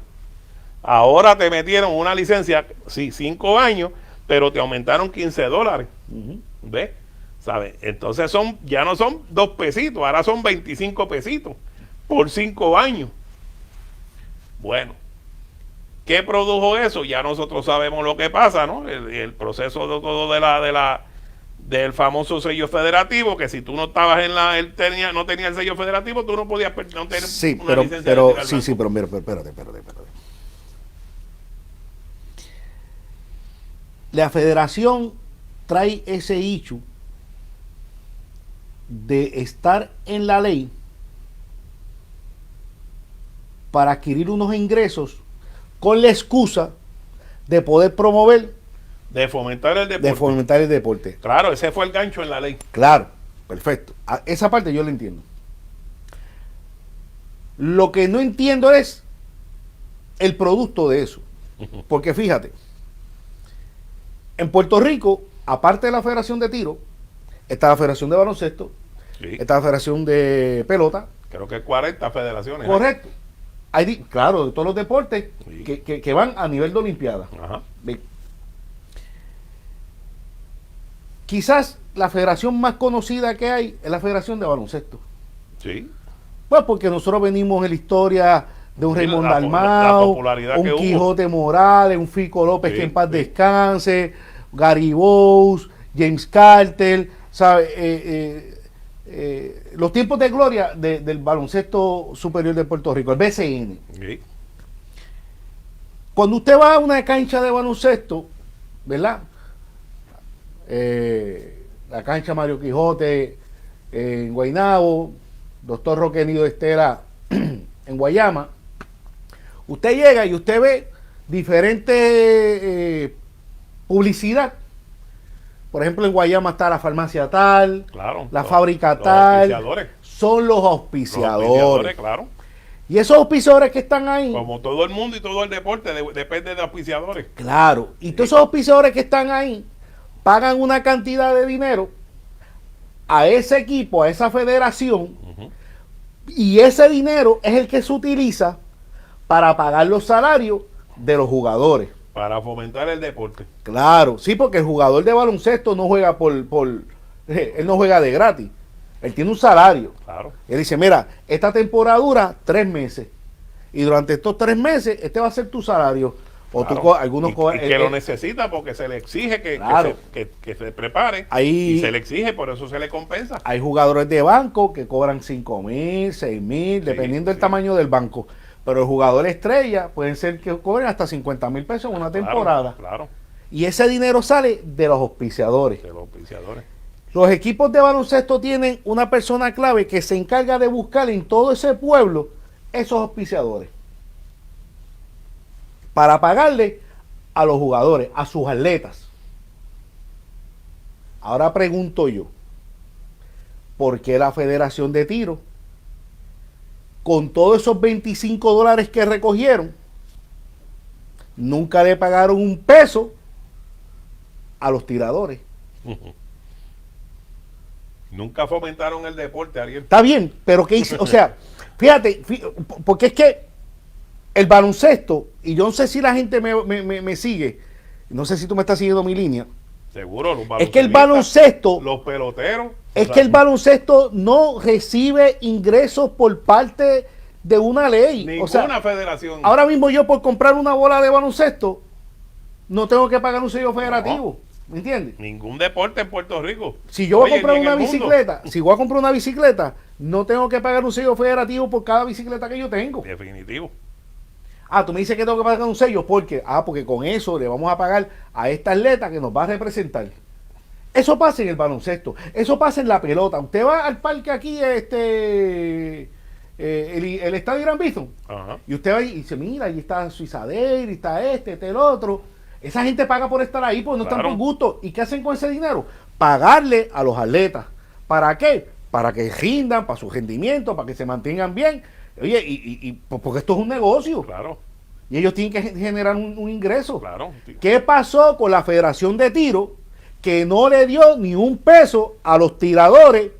Ahora te metieron una licencia, sí, 5 años, pero te aumentaron $15. ¿Ves? ¿Sabes? Entonces ya no son 2 pesitos, ahora son 25 pesitos por 5 años. Bueno, ¿qué produjo eso? Ya nosotros sabemos lo que pasa, ¿no? El proceso de todo del famoso sello federativo, que si tú no estabas no tenías el sello federativo, tú no podías no tener Sí, una licencia de tiro al blanco. pero mira, espérate. La federación trae ese hecho de estar en la ley para adquirir unos ingresos con la excusa de poder promover, De fomentar el deporte. de fomentar el deporte. Claro, ese fue el gancho en la ley. Claro, perfecto. Esa parte yo la entiendo. Lo que no entiendo es el producto de eso. Porque fíjate, en Puerto Rico, aparte de la Federación de Tiro, está la Federación de Baloncesto, Sí. está la Federación de Pelota. Creo que 40 federaciones. Correcto. Claro, de todos los deportes Sí. que van a nivel de Olimpiada. Ajá. Bien. Quizás la federación más conocida que hay es la Federación de Baloncesto. Sí. Pues porque nosotros venimos en la historia de un Sí, Raymond la Dalmau, popularidad que un hubo. Quijote Morales, un Fico López, Sí, que en paz sí. descanse, Gary Bowes, James Carter, ¿sabe? Los tiempos de gloria del baloncesto superior de Puerto Rico, el BCN. Sí. Cuando usted va a una cancha de baloncesto, ¿verdad? La cancha Mario Quijote en Guaynabo, Doctor Roque Nido Estela en Guayama, usted llega y usted ve diferentes publicidad. Por ejemplo, en Guayama está la farmacia tal, Claro. la fábrica los tal. auspiciadores. Son los Los auspiciadores. auspiciadores, claro. Y esos auspiciadores que están ahí, Como todo el mundo y todo el deporte, depende de auspiciadores. claro, y todos esos auspiciadores que están ahí pagan una cantidad de dinero a ese equipo, a esa federación, y ese dinero es el que se utiliza para pagar los salarios de los jugadores. Para fomentar el deporte. Claro, sí, porque el jugador de baloncesto no juega él no juega de gratis. Él tiene un salario. Claro. Él dice, mira, esta temporada dura 3 meses. Y durante estos 3 meses, este va a ser tu salario. O Claro. algunos y que lo necesita porque se le exige Claro. que se prepare. Ahí- Y se le exige, por eso se le compensa. Hay jugadores de banco que cobran 5,000, 6,000, dependiendo del sí. tamaño del banco. Pero el jugador estrella pueden ser que cobren hasta 50,000 pesos en una temporada. Claro, Y ese dinero sale de los auspiciadores. de los auspiciadores. Los equipos de baloncesto tienen una persona clave que se encarga de buscar en todo ese pueblo esos auspiciadores para pagarle a los jugadores, a sus atletas. Ahora pregunto yo, ¿por qué la Federación de Tiro, con todos esos $25 que recogieron, nunca le pagaron un peso a los tiradores? Nunca fomentaron el deporte, Ariel. Está bien, pero ¿qué hice? O sea, fíjate, porque es que el baloncesto, y yo no sé si la gente me sigue, no sé si tú me estás siguiendo mi línea, Seguro, los es que el baloncelistas, baloncesto, los peloteros. es que el baloncesto no recibe ingresos por parte de una ley. Ninguna O sea, federación. ahora mismo yo por comprar una bola de baloncesto, no tengo que pagar un sello federativo, ¿me entiendes? Ningún deporte en Puerto Rico. Si yo voy a Oye, comprar ni en una el mundo. bicicleta, si voy a comprar una bicicleta, no tengo que pagar un sello federativo por cada bicicleta que yo tengo. Definitivo. Ah, tú me dices que tengo que pagar un sello, porque con eso le vamos a pagar a esta atleta que nos va a representar. Eso pasa en el baloncesto, eso pasa en la pelota. Usted va al parque aquí, el estadio Gran Bison, Ajá. y usted va y dice, mira, ahí está Suizadeir, está el otro. Esa gente paga por estar ahí, pues no están Claro. por gusto. ¿Y qué hacen con ese dinero? Pagarle a los atletas. ¿Para qué? Para que rindan, para su rendimiento, para que se mantengan bien. Oye, porque esto es un negocio. Claro, Y ellos tienen que generar un ingreso. claro. ¿Qué pasó con la Federación de Tiro? que no le dio ni un peso a los tiradores.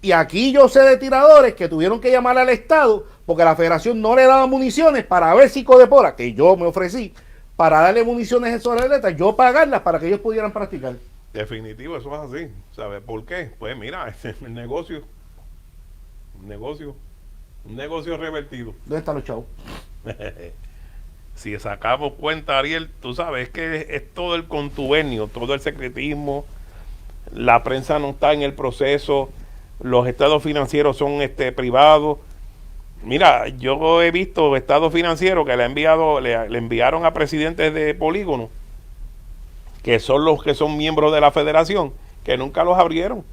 Y aquí yo sé de tiradores que tuvieron que llamar al Estado porque la federación no le daba municiones para ver si Codepora, que yo me ofrecí, para darle municiones a esos atletas, yo pagarlas para que ellos pudieran practicar. Definitivo, eso es así. ¿Sabes por qué? Pues mira, el negocio, un negocio revertido. ¿Dónde están los chavos? Si sacamos cuenta, Ariel, tú sabes, es que es todo el contubernio, todo el secretismo, la prensa no está en el proceso, los estados financieros son privados. Mira, yo he visto estados financieros que le enviaron a presidentes de polígonos, que son los que son miembros de la federación, que nunca los abrieron.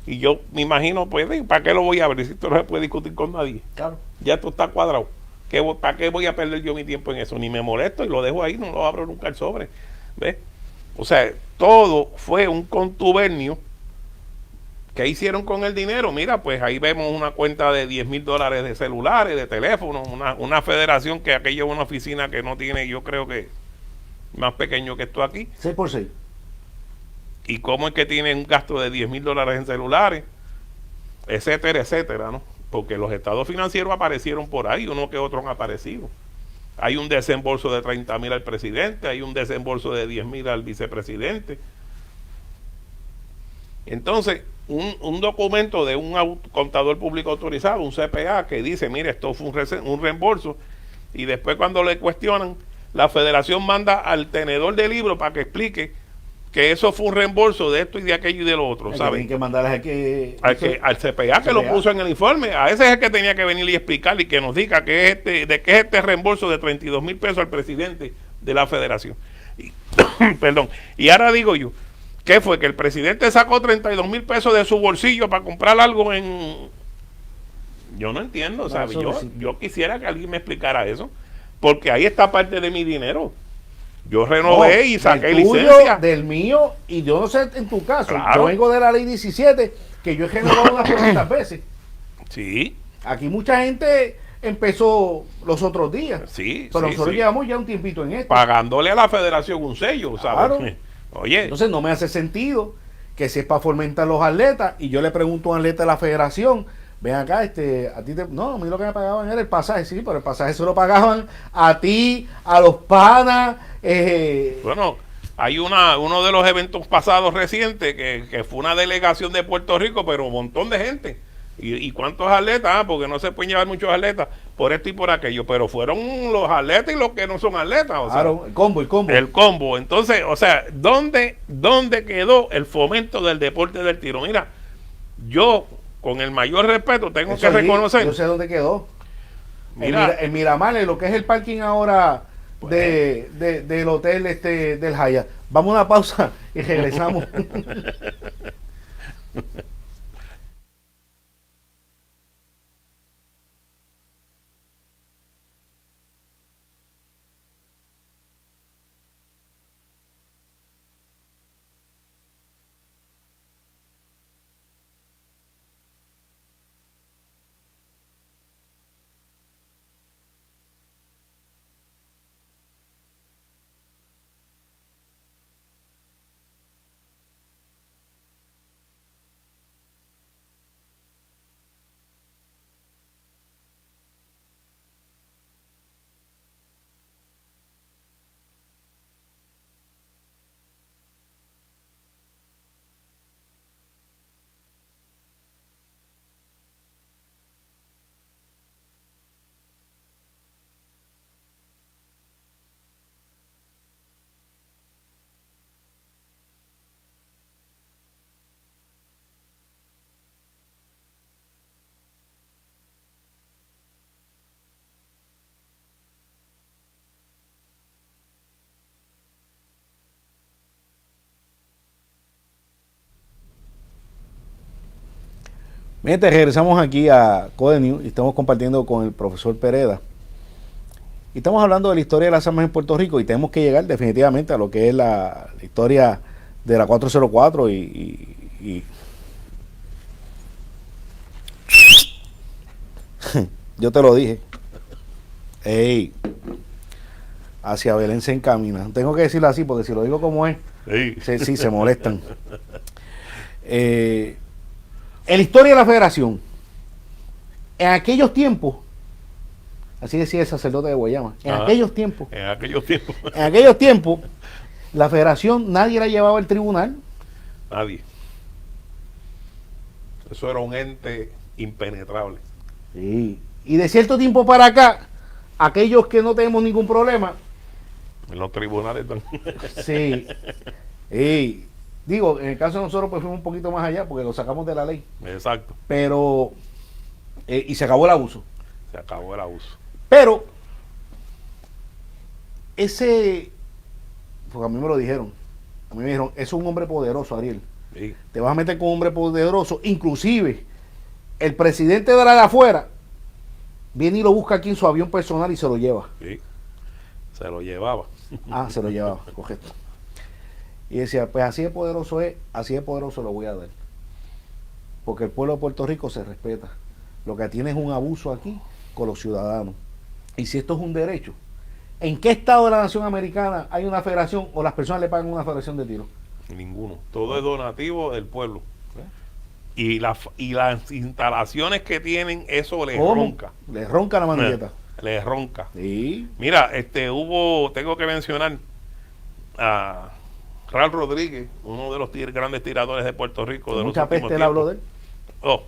Y yo me imagino, pues, ¿para qué lo voy a abrir si esto no se puede discutir con nadie? Claro. Ya esto está cuadrado. ¿Para qué voy a perder yo mi tiempo en eso? Ni me molesto y lo dejo ahí, no lo abro nunca el sobre. ¿Ves? O sea, todo fue un contubernio. ¿Qué hicieron con el dinero? Mira, pues ahí vemos una cuenta de $10,000 de celulares, de teléfonos, una federación que aquello es una oficina que no tiene, yo creo que más pequeño que esto aquí. 6x6. ¿Y cómo es que tiene un gasto de $10,000 en celulares? Etcétera, etcétera, ¿no? Porque los estados financieros aparecieron por ahí, uno que otro han aparecido. Hay un desembolso de 30,000 al presidente, hay un desembolso de 10,000 al vicepresidente. Entonces, un documento de un contador público autorizado, un CPA, que dice, mire, esto fue un reembolso, y después cuando le cuestionan, la federación manda al tenedor de libro para que explique que eso fue un reembolso de esto y de aquello y de lo otro, ¿sabes? Tienen que mandarles al CPA que lo puso en el informe. A ese es el que tenía que venir y explicar y que nos diga de qué es este reembolso de 32,000 pesos al presidente de la federación. Perdón. Y ahora digo yo, ¿qué fue? Que el presidente sacó 32,000 pesos de su bolsillo para comprar algo en... Yo no entiendo, ¿sabes? Yo quisiera que alguien me explicara eso, porque ahí está parte de mi dinero. Yo renové y saqué licencia. Del mío, y yo no sé en tu caso, Claro. yo vengo de la ley 17, que yo he renovado unas poquitas veces. Sí. Aquí mucha gente empezó los otros días. Sí, pero sí, nosotros sí. llevamos ya un tiempito en esto. Pagándole a la federación un sello, ¿sabes? Claro. Oye. Entonces no me hace sentido que si es para fomentar los atletas, y yo le pregunto a un atleta de la federación, ven acá, a ti no, a mí lo que me pagaban era el pasaje, sí, pero el pasaje se lo pagaban a ti, a los panas. Bueno, hay uno de los eventos pasados recientes que fue una delegación de Puerto Rico, pero un montón de gente. ¿Y cuántos atletas? Porque no se pueden llevar muchos atletas por esto y por aquello, pero fueron los atletas y los que no son atletas. O claro, sea, el combo. El combo. Entonces, o sea, ¿dónde quedó el fomento del deporte del tiro? Mira, yo, con el mayor respeto, tengo Eso que reconocer. Yo sé dónde quedó. Mira, El Miramar, en lo que es el parking ahora del hotel del Hyatt. Vamos a una pausa y regresamos. Miren, regresamos aquí a Code News y estamos compartiendo con el profesor Pereda. Y estamos hablando de la historia de las armas en Puerto Rico y tenemos que llegar definitivamente a lo que es la historia de la 404 y yo te lo dije. Ey, hacia Belén se encamina. Tengo que decirlo así porque si lo digo como es, Sí. Sí, se molestan. En la historia de la federación, en aquellos tiempos, así decía el sacerdote de Guayama, en Ajá. aquellos tiempos, En aquellos tiempos. en aquellos tiempos, la federación nadie la llevaba al tribunal. Nadie. Eso era un ente impenetrable. Sí. Y de cierto tiempo para acá, aquellos que no tenemos ningún problema, En los tribunales también. sí. Sí. Digo, en el caso de nosotros pues fuimos un poquito más allá porque lo sacamos de la ley. Exacto. Pero, y se acabó el abuso. Se acabó el abuso. Pero, porque a mí me lo dijeron, a mí me dijeron, es un hombre poderoso, Ariel. Sí. Te vas a meter con un hombre poderoso, inclusive el presidente de la de afuera viene y lo busca aquí en su avión personal y se lo lleva. Sí. Se lo llevaba. Ah, se lo llevaba, correcto. Y decía, pues así de poderoso es, así de poderoso lo voy a dar. Porque el pueblo de Puerto Rico se respeta. Lo que tiene es un abuso aquí con los ciudadanos. Y si esto es un derecho, ¿en qué estado de la nación americana hay una federación o las personas le pagan una federación de tiro? Ninguno. Todo es donativo del pueblo. Y las instalaciones que tienen, eso les ¿Cómo? ronca. Le ronca la manilleta. Les ronca. Sí. Mira, tengo que mencionar a Ralph Rodríguez, uno de los grandes tiradores de Puerto Rico. De Mucha los últimos peste le habló tiempos. de él.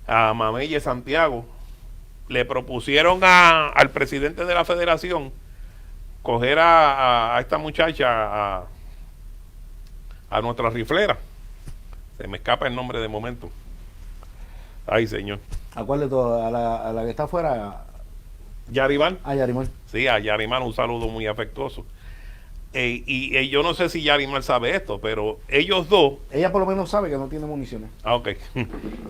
A Mamelle Santiago. Le propusieron al presidente de la federación coger a esta muchacha, a nuestra riflera. Se me escapa el nombre de momento. Ay, señor. ¿A cuál de todas? ¿A la que está afuera? Yarimán. A Yarimán. Sí, a Yarimán un saludo muy afectuoso. Y yo no sé si Yarimán sabe esto, pero ellos dos. Ella por lo menos sabe que no tiene municiones. Ok.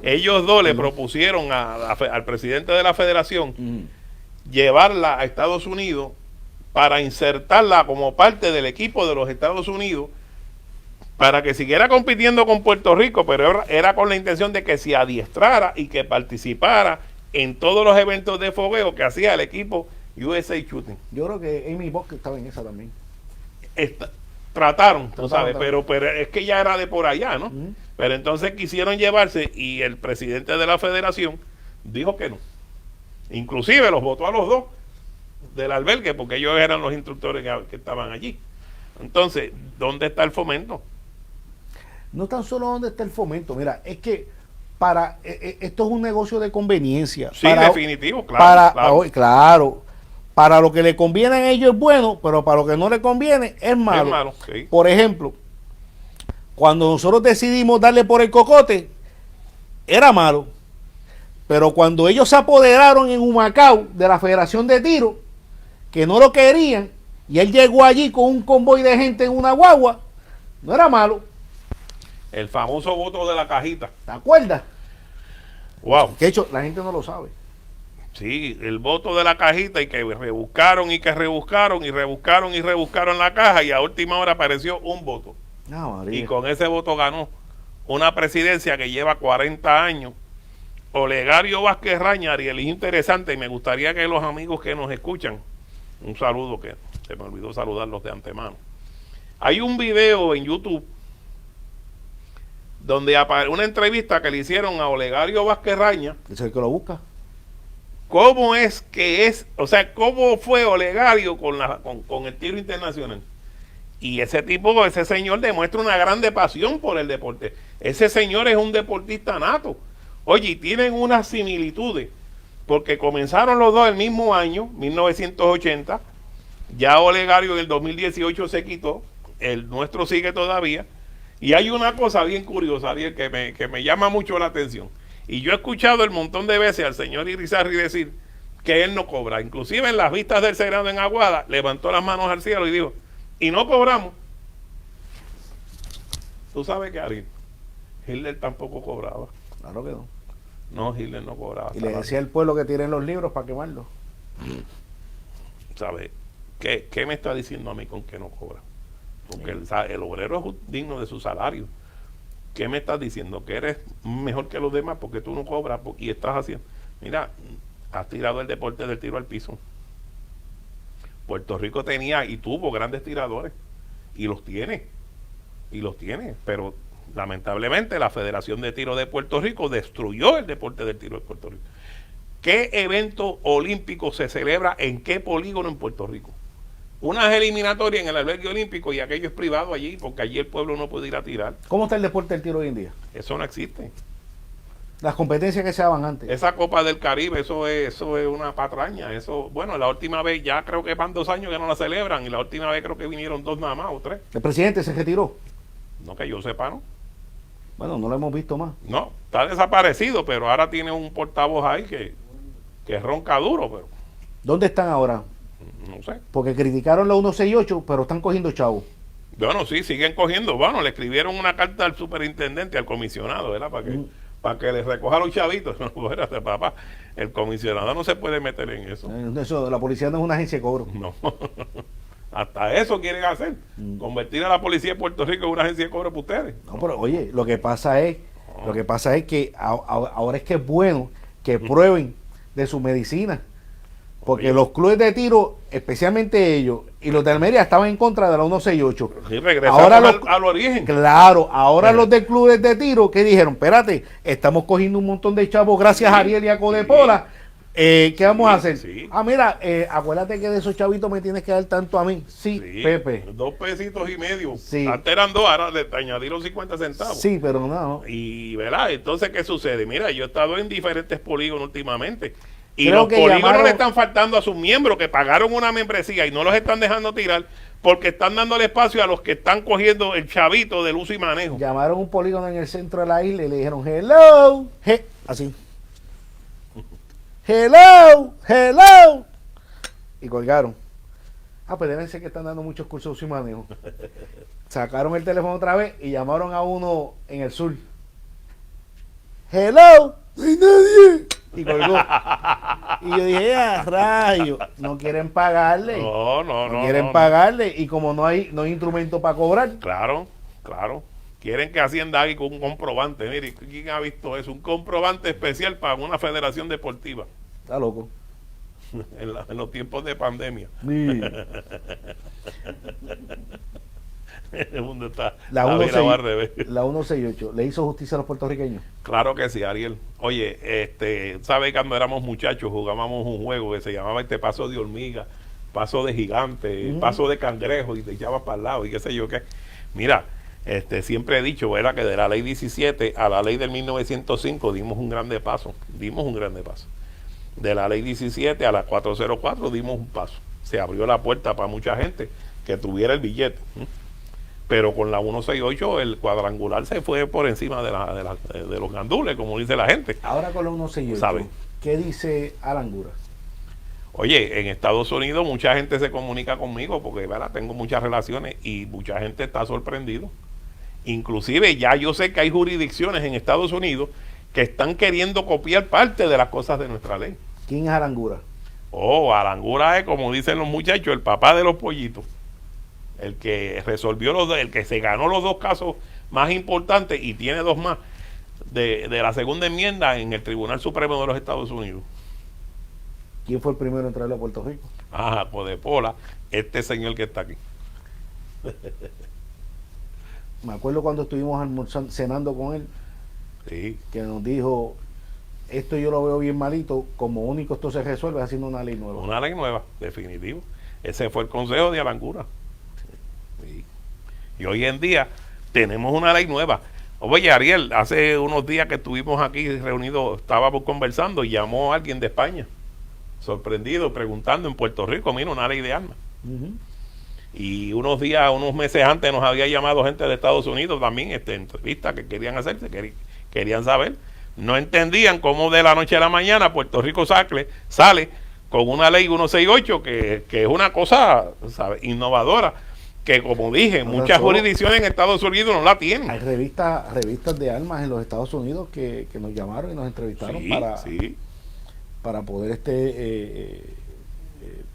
Ellos dos le propusieron al presidente de la federación llevarla a Estados Unidos para insertarla como parte del equipo de los Estados Unidos para que siguiera compitiendo con Puerto Rico, pero era con la intención de que se adiestrara y que participara en todos los eventos de fogueo que hacía el equipo USA Shooting. Yo creo que Amy Bosque estaba en esa también. Trataron, tú sabes, Trataron. pero es que ya era de por allá, ¿no? Pero entonces quisieron llevarse y el presidente de la federación dijo que no. Inclusive los votó a los dos del albergue porque ellos eran los instructores que estaban allí. Entonces, ¿dónde está el fomento? No tan solo donde está el fomento, mira, es que esto es un negocio de conveniencia. Sí, definitivo, claro. Claro, para lo que le conviene a ellos es bueno, pero para lo que no le conviene es malo. Es malo, sí. Por ejemplo, cuando nosotros decidimos darle por el cocote, era malo. Pero cuando ellos se apoderaron en Humacao de la Federación de Tiro, que no lo querían, y él llegó allí con un convoy de gente en una guagua, no era malo. El famoso voto de la cajita. ¿Te acuerdas? Wow. Que de hecho la gente no lo sabe. Sí, el voto de la cajita y que rebuscaron y que rebuscaron y rebuscaron y rebuscaron la caja y a última hora apareció un voto. No, María. Y con ese voto ganó una presidencia que lleva 40 años. Olegario Vázquez Raña, Ariel, es interesante y me gustaría que los amigos que nos escuchan, un saludo que se me olvidó saludarlos de antemano. Hay un video en YouTube donde una entrevista que le hicieron a Olegario Vázquez Raña. Es el que lo busca. ¿Cómo cómo fue Olegario con el tiro internacional? Y ese señor demuestra una grande pasión por el deporte. Ese señor es un deportista nato. Oye, y tienen unas similitudes, porque comenzaron los dos el mismo año, 1980. Ya Olegario en el 2018 se quitó, el nuestro sigue todavía. Y hay una cosa bien curiosa, Ariel, que me llama mucho la atención. Y yo he escuchado el montón de veces al señor Irizarry decir que él no cobra. Inclusive en las vistas del Senado en Aguada, levantó las manos al cielo y dijo, y no cobramos. Tú sabes que, Ariel, Hitler tampoco cobraba. Claro que no. No, Hitler no cobraba. Y le decía al pueblo que tiren los libros para quemarlos. ¿Sabes? ¿Qué me está diciendo a mí con que no cobra? Porque el obrero es digno de su salario. ¿Qué me estás diciendo? Que eres mejor que los demás porque tú no cobras y estás haciendo. Mira, has tirado el deporte del tiro al piso. Puerto Rico tenía y tuvo grandes tiradores. y los tiene, pero lamentablemente la Federación de Tiro de Puerto Rico destruyó el deporte del tiro de Puerto Rico. ¿Qué evento olímpico se celebra en qué polígono en Puerto Rico? Unas eliminatorias en el albergue olímpico y aquello es privado allí, porque allí el pueblo no puede ir a tirar. ¿Cómo está el deporte del tiro hoy en día? Eso no existe. Las competencias que se daban antes. Esa Copa del Caribe, eso es una patraña. Eso, bueno, la última vez, ya creo que van 2 años que no la celebran, y la última vez creo que vinieron 2 nada más o 3. El presidente se retiró. No que yo sepa, ¿no? Bueno, no lo hemos visto más. No, está desaparecido, pero ahora tiene un portavoz ahí que ronca duro, pero ¿Dónde están ahora? no sé. Porque criticaron la 168, pero están cogiendo chavos. Bueno, sí, siguen cogiendo. Bueno, le escribieron una carta al superintendente, al comisionado, ¿verdad? Para que les recoja los chavitos. No, espérate, papá. El comisionado no se puede meter en eso. Eso, la policía no es una agencia de cobro. No. Hasta eso quieren hacer. Convertir a la policía de Puerto Rico en una agencia de cobro para ustedes. No, pero oye, lo que pasa es que ahora es que es bueno que prueben de su medicina. Porque Oye, los clubes de tiro, especialmente ellos, y los de Almería estaban en contra de la 168. sí, regresamos Ahora al origen. Claro, ahora los de clubes de tiro que dijeron, espérate, estamos cogiendo un montón de chavos gracias a Ariel y a Codepola. ¿Qué vamos a hacer? Sí. Ah, mira, acuérdate que de esos chavitos me tienes que dar tanto a mí. Sí, Sí, Pepe. 2 pesitos y medio. Sí. Antes eran 2, ahora le añadieron 50 centavos. Sí, pero no. Y, ¿verdad? Entonces, ¿qué sucede? Mira, yo he estado en diferentes polígonos últimamente. Y Creo los que polígonos le están faltando a sus miembros que pagaron una membresía y no los están dejando tirar porque están dando el espacio a los que están cogiendo el chavito del uso y manejo. Llamaron un polígono en el centro de la isla y le dijeron, hello, así. Hello. Y colgaron. Pues deben ser que están dando muchos cursos de uso y manejo. Sacaron el teléfono otra vez y llamaron a uno en el sur. Hello, no hay nadie. Y colgó. Y yo dije, rayo, no quieren pagarle. No quieren pagarle. Y como no hay instrumento para cobrar. Claro. Quieren que Hacienda haga con un comprobante. Mire, ¿quién ha visto eso? Un comprobante especial para una federación deportiva. Está loco. En los tiempos de pandemia. Sí. El mundo está La virado al revés. 168, ¿le hizo justicia a los puertorriqueños? Claro que sí, Ariel. Oye, ¿sabe cuando éramos muchachos jugábamos un juego que se llamaba paso de hormiga, paso de gigante, paso de cangrejo y te echabas para el lado y qué sé yo qué? Mira, siempre he dicho, era que de la ley 17 a la ley del 1905 dimos un grande paso. De la ley 17 a la 404 dimos un paso. Se abrió la puerta para mucha gente que tuviera el billete. Pero con la 168 el cuadrangular se fue por encima de los gandules, como dice la gente. Ahora con la 168, ¿Sabe? ¿qué dice Alangura? Oye, en Estados Unidos mucha gente se comunica conmigo porque ¿verdad? Tengo muchas relaciones y mucha gente está sorprendido. Inclusive ya yo sé que hay jurisdicciones en Estados Unidos que están queriendo copiar parte de las cosas de nuestra ley. ¿Quién es Alangura? Alangura es, como dicen los muchachos, el papá de los pollitos. El que resolvió el que se ganó los 2 casos más importantes y tiene 2 más de la segunda enmienda en el Tribunal Supremo de los Estados Unidos. ¿Quién fue el primero en traerlo a Puerto Rico? Codepola, este señor que está aquí. Me acuerdo cuando estuvimos almorzando, cenando con él, Sí. que nos dijo, esto yo lo veo bien malito, como único esto se resuelve haciendo una ley nueva. Una ley nueva, definitivo. Ese fue el consejo de Alangura. Sí. Y hoy en día tenemos una ley nueva. Oye, Ariel, hace unos días que estuvimos aquí reunidos, estábamos conversando y llamó a alguien de España, sorprendido, preguntando en Puerto Rico, mira, una ley de armas. Y unos meses antes nos había llamado gente de Estados Unidos también, entrevistas que querían hacerse, querían saber. No entendían cómo de la noche a la mañana Puerto Rico sale con una ley 168 que es una cosa, ¿sabe?, innovadora, que como dije, muchas jurisdicciones en Estados Unidos no la tienen. Hay revistas de armas en los Estados Unidos que nos llamaron y nos entrevistaron para poder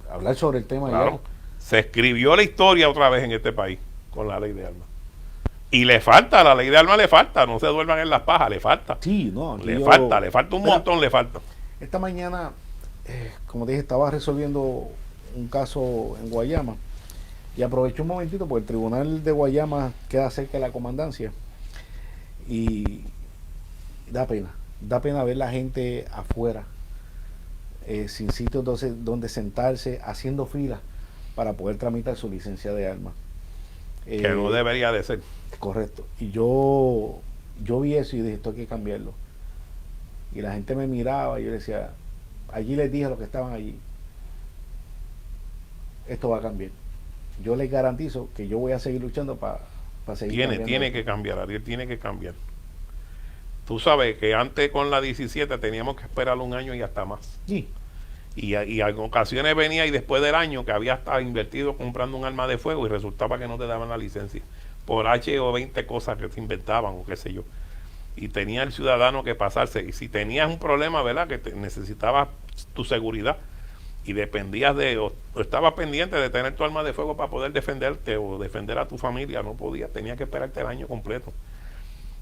hablar sobre el tema. Claro. Se escribió la historia otra vez en este país con la ley de armas. Y le falta, la ley de armas le falta, no se duerman en las pajas, le falta. Sí, no. Le falta un montón, le falta. Esta mañana, como dije, estaba resolviendo un caso en Guayama Y aprovecho un momentito porque el tribunal de Guayama queda cerca de la comandancia y da pena ver la gente afuera, sin sitios donde sentarse, haciendo filas para poder tramitar su licencia de armas. Que no debería de ser. Correcto. Y yo vi eso y dije, esto hay que cambiarlo. Y la gente me miraba y yo decía, allí les dije a los que estaban allí, esto va a cambiar. Yo les garantizo que yo voy a seguir luchando para seguir Tiene que cambiar, Ariel, tiene que cambiar. Tú sabes que antes con la 17 teníamos que esperar un año y hasta más. Sí. Y en ocasiones venía y después del año que había hasta invertido comprando un arma de fuego y resultaba que no te daban la licencia por H o 20 cosas que se inventaban o qué sé yo. Y tenía el ciudadano que pasarse. Y si tenías un problema, ¿verdad? Que necesitabas tu seguridad y dependías o estabas pendiente de tener tu arma de fuego para poder defenderte o defender a tu familia, no podías, tenías que esperarte el año completo.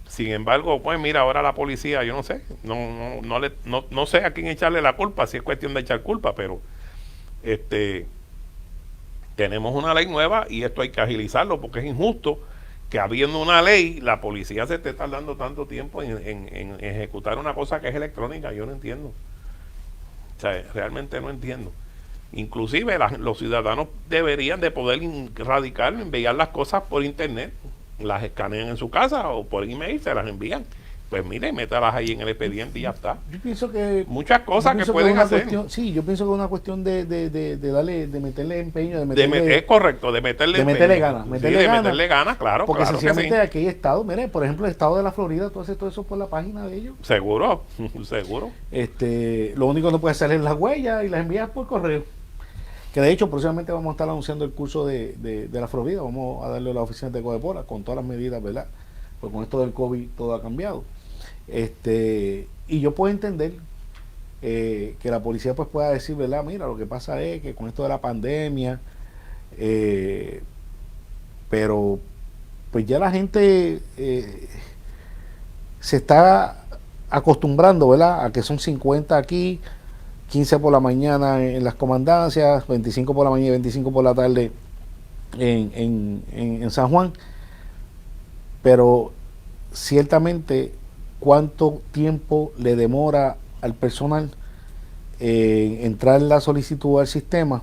Sin embargo, pues mira, ahora la policía, yo no sé, no sé a quién echarle la culpa, si es cuestión de echar culpa, pero tenemos una ley nueva y esto hay que agilizarlo porque es injusto que habiendo una ley, la policía se esté tardando tanto tiempo en ejecutar una cosa que es electrónica. Yo no entiendo. O sea, realmente no entiendo. Inclusive los ciudadanos deberían de poder radicar, enviar las cosas por internet, las escanean en su casa o por email, se las envían. Pues mire, métalas ahí en el expediente y ya está. Yo pienso que muchas cosas que pueden hacer. Sí, yo pienso que es una cuestión de darle, de meterle empeño, es correcto, de meterle ganas. Meterle ganas, claro. Porque claro sencillamente aquí hay estados, mire, por ejemplo, el estado de la Florida, tú haces todo eso por la página de ellos. Seguro. Lo único que no puedes hacer es las huellas y las envías por correo. Que de hecho, próximamente vamos a estar anunciando el curso de la Florida, vamos a darle a la oficina de Codepola con todas las medidas, ¿verdad? Porque con esto del COVID todo ha cambiado. Y yo puedo entender que la policía pues pueda decir, ¿verdad? Mira, lo que pasa es que con esto de la pandemia, pero pues ya la gente se está acostumbrando, ¿verdad? A que son 50 aquí, 15 por la mañana en las comandancias, 25 por la mañana y 25 por la tarde en San Juan. Pero ciertamente, ¿cuánto tiempo le demora al personal entrar la solicitud al sistema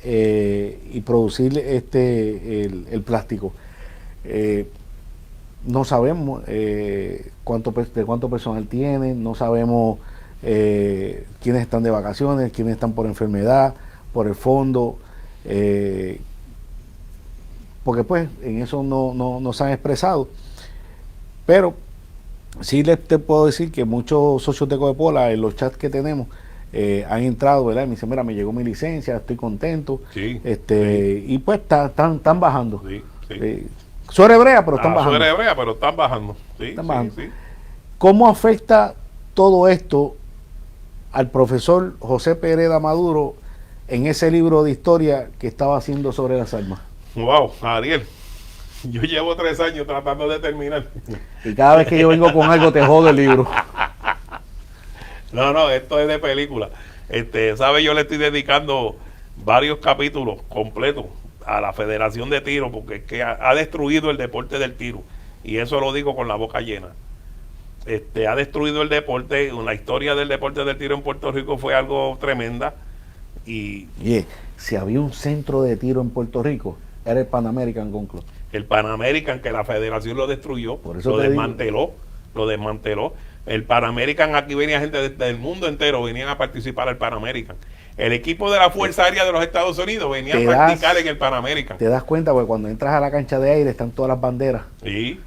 y producir el plástico? No sabemos cuánto personal tienen, no sabemos quiénes están de vacaciones, quiénes están por enfermedad, por el fondo, porque pues en eso no se han expresado. Pero sí te puedo decir que muchos socios de Codepola en los chats que tenemos han entrado, ¿verdad? Y me dicen, mira, me llegó mi licencia, estoy contento. Sí, Y pues están bajando. Sí. Suena hebrea, pero están bajando. Suena hebrea, pero están bajando. Están bajando. ¿Cómo afecta todo esto al profesor José Pereda Maduro en ese libro de historia que estaba haciendo sobre las armas? Wow, Ariel, yo llevo 3 años tratando de terminar. Y cada vez que yo vengo con algo te jodo el libro. No, esto es de película. ¿Sabes? Yo le estoy dedicando varios capítulos completos a la Federación de Tiro, porque es que ha destruido el deporte del tiro. Y eso lo digo con la boca llena. Ha destruido el deporte. La historia del deporte del tiro en Puerto Rico fue algo tremenda. Y si había un centro de tiro en Puerto Rico, era el Pan American Gun Club. El Pan American, que la federación lo destruyó, por eso lo desmanteló. El Pan American, aquí venía gente del mundo entero, venían a participar al Pan American. El equipo de la Fuerza Aérea de los Estados Unidos venía a practicar en el Pan American. Te das cuenta, porque cuando entras a la cancha de aire están todas las banderas. Sí.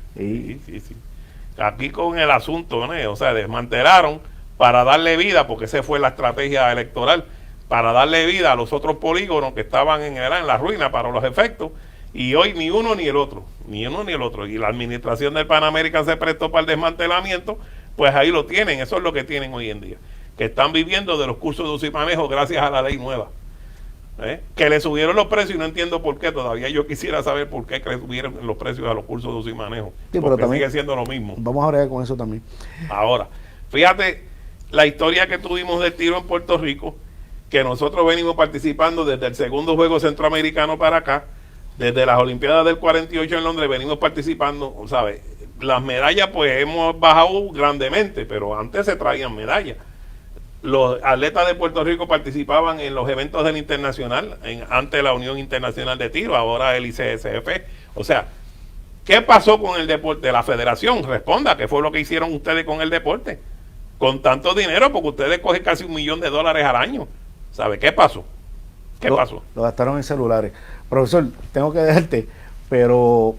Aquí con el asunto, ¿no? O sea, desmantelaron para darle vida, porque esa fue la estrategia electoral, para darle vida a los otros polígonos que estaban en la ruina para los efectos. Y hoy ni uno ni el otro. Y la administración del Pan American se prestó para el desmantelamiento. Pues ahí lo tienen. Eso es lo que tienen hoy en día. Que están viviendo de los cursos de uso y manejo gracias a la ley nueva. Que le subieron los precios y no entiendo por qué. Todavía yo quisiera saber por qué le subieron los precios a los cursos de uso y manejo. Sí, porque también sigue siendo lo mismo. Vamos a hablar con eso también. Ahora, fíjate la historia que tuvimos del tiro en Puerto Rico, que nosotros venimos participando desde el segundo juego centroamericano para acá, desde las Olimpiadas del 48 en Londres venimos participando, ¿sabes? Las medallas pues hemos bajado grandemente, pero antes se traían medallas. Los atletas de Puerto Rico participaban en los eventos del internacional, antes de la Unión Internacional de Tiro, ahora el ICSF. O sea, ¿qué pasó con el deporte? La federación, responda, ¿qué fue lo que hicieron ustedes con el deporte? Con tanto dinero, porque ustedes cogen casi $1 millón al año. ¿Sabe qué pasó? ¿Qué pasó? Lo gastaron en celulares. Profesor, tengo que dejarte, pero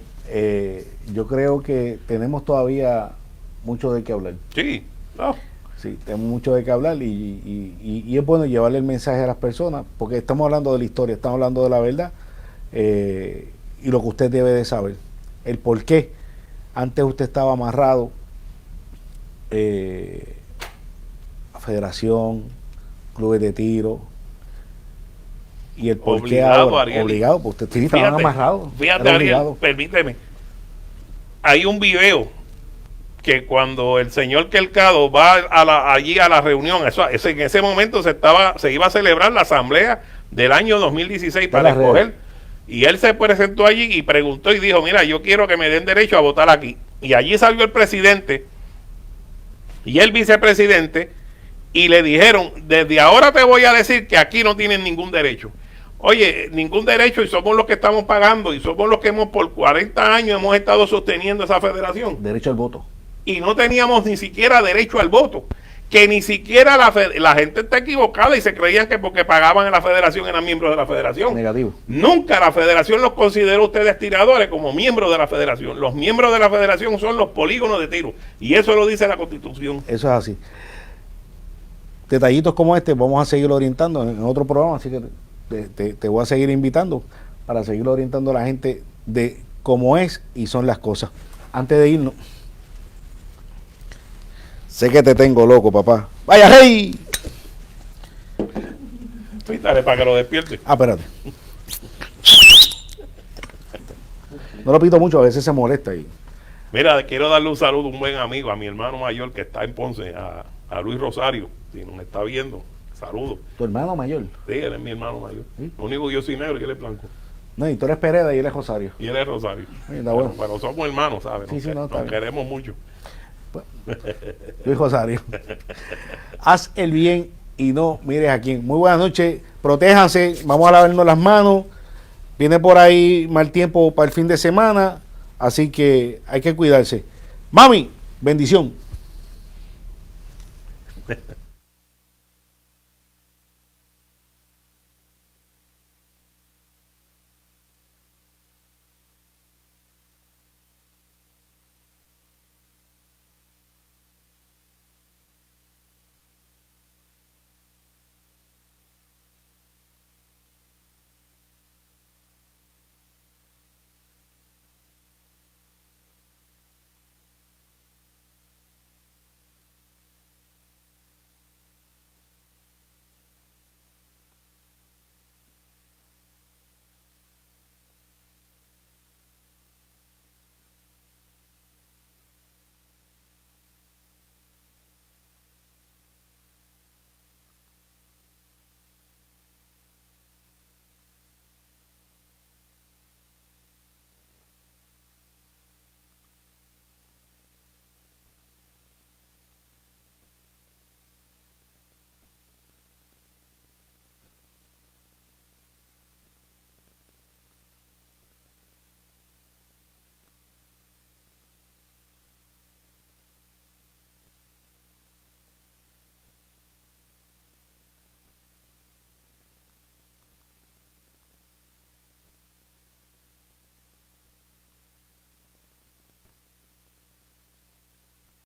yo creo que tenemos todavía mucho de qué hablar. Sí, no. Sí, tenemos mucho de qué hablar y es bueno llevarle el mensaje a las personas, porque estamos hablando de la historia, estamos hablando de la verdad y lo que usted debe de saber. El por qué antes usted estaba amarrado a federación, clubes de tiro, y el por qué ahora, obligado, porque ustedes estaban amarrados. Fíjate, Ariel, permíteme, hay un video que cuando el señor Quelcado va allí a la reunión, en ese momento se iba a celebrar la asamblea del año 2016 para escoger, y él se presentó allí y preguntó y dijo, mira, yo quiero que me den derecho a votar aquí, y allí salió el presidente y el vicepresidente y le dijeron, desde ahora te voy a decir que aquí no tienen ningún derecho. Oye, ningún derecho, y somos los que estamos pagando y somos los que por 40 años hemos estado sosteniendo esa federación. Derecho al voto. Y no teníamos ni siquiera derecho al voto, que ni siquiera la gente está equivocada y se creían que porque pagaban en la federación eran miembros de la federación. Negativo. Nunca la federación los consideró ustedes tiradores como miembros de la federación. Los miembros de la federación son los polígonos de tiro, y eso lo dice la Constitución. Eso es así. Detallitos como este vamos a seguir orientando en otro programa, así que te voy a seguir invitando para seguir orientando a la gente de cómo es y son las cosas. Antes de irnos, sé que te tengo loco, papá. ¡Vaya, rey! Dale para que lo despierte. Espérate. No lo pito mucho, a veces se molesta ahí. Mira, quiero darle un saludo a un buen amigo, a mi hermano mayor que está en Ponce, a Luis Rosario, si nos está viendo. Saludos. ¿Tu hermano mayor? Sí, él es mi hermano mayor. ¿Sí? Lo único que yo soy negro y él es blanco. No, y tú eres Pereda y él es Rosario. Y él es Rosario. Sí, está bueno. Pero somos hermanos, ¿sabes? Sí, Nos queremos mucho. Luis Rosario. Haz el bien y no mires a quién. Muy buenas noches. Protéjanse. Vamos a lavarnos las manos. Viene por ahí mal tiempo para el fin de semana. Así que hay que cuidarse. Mami, bendición.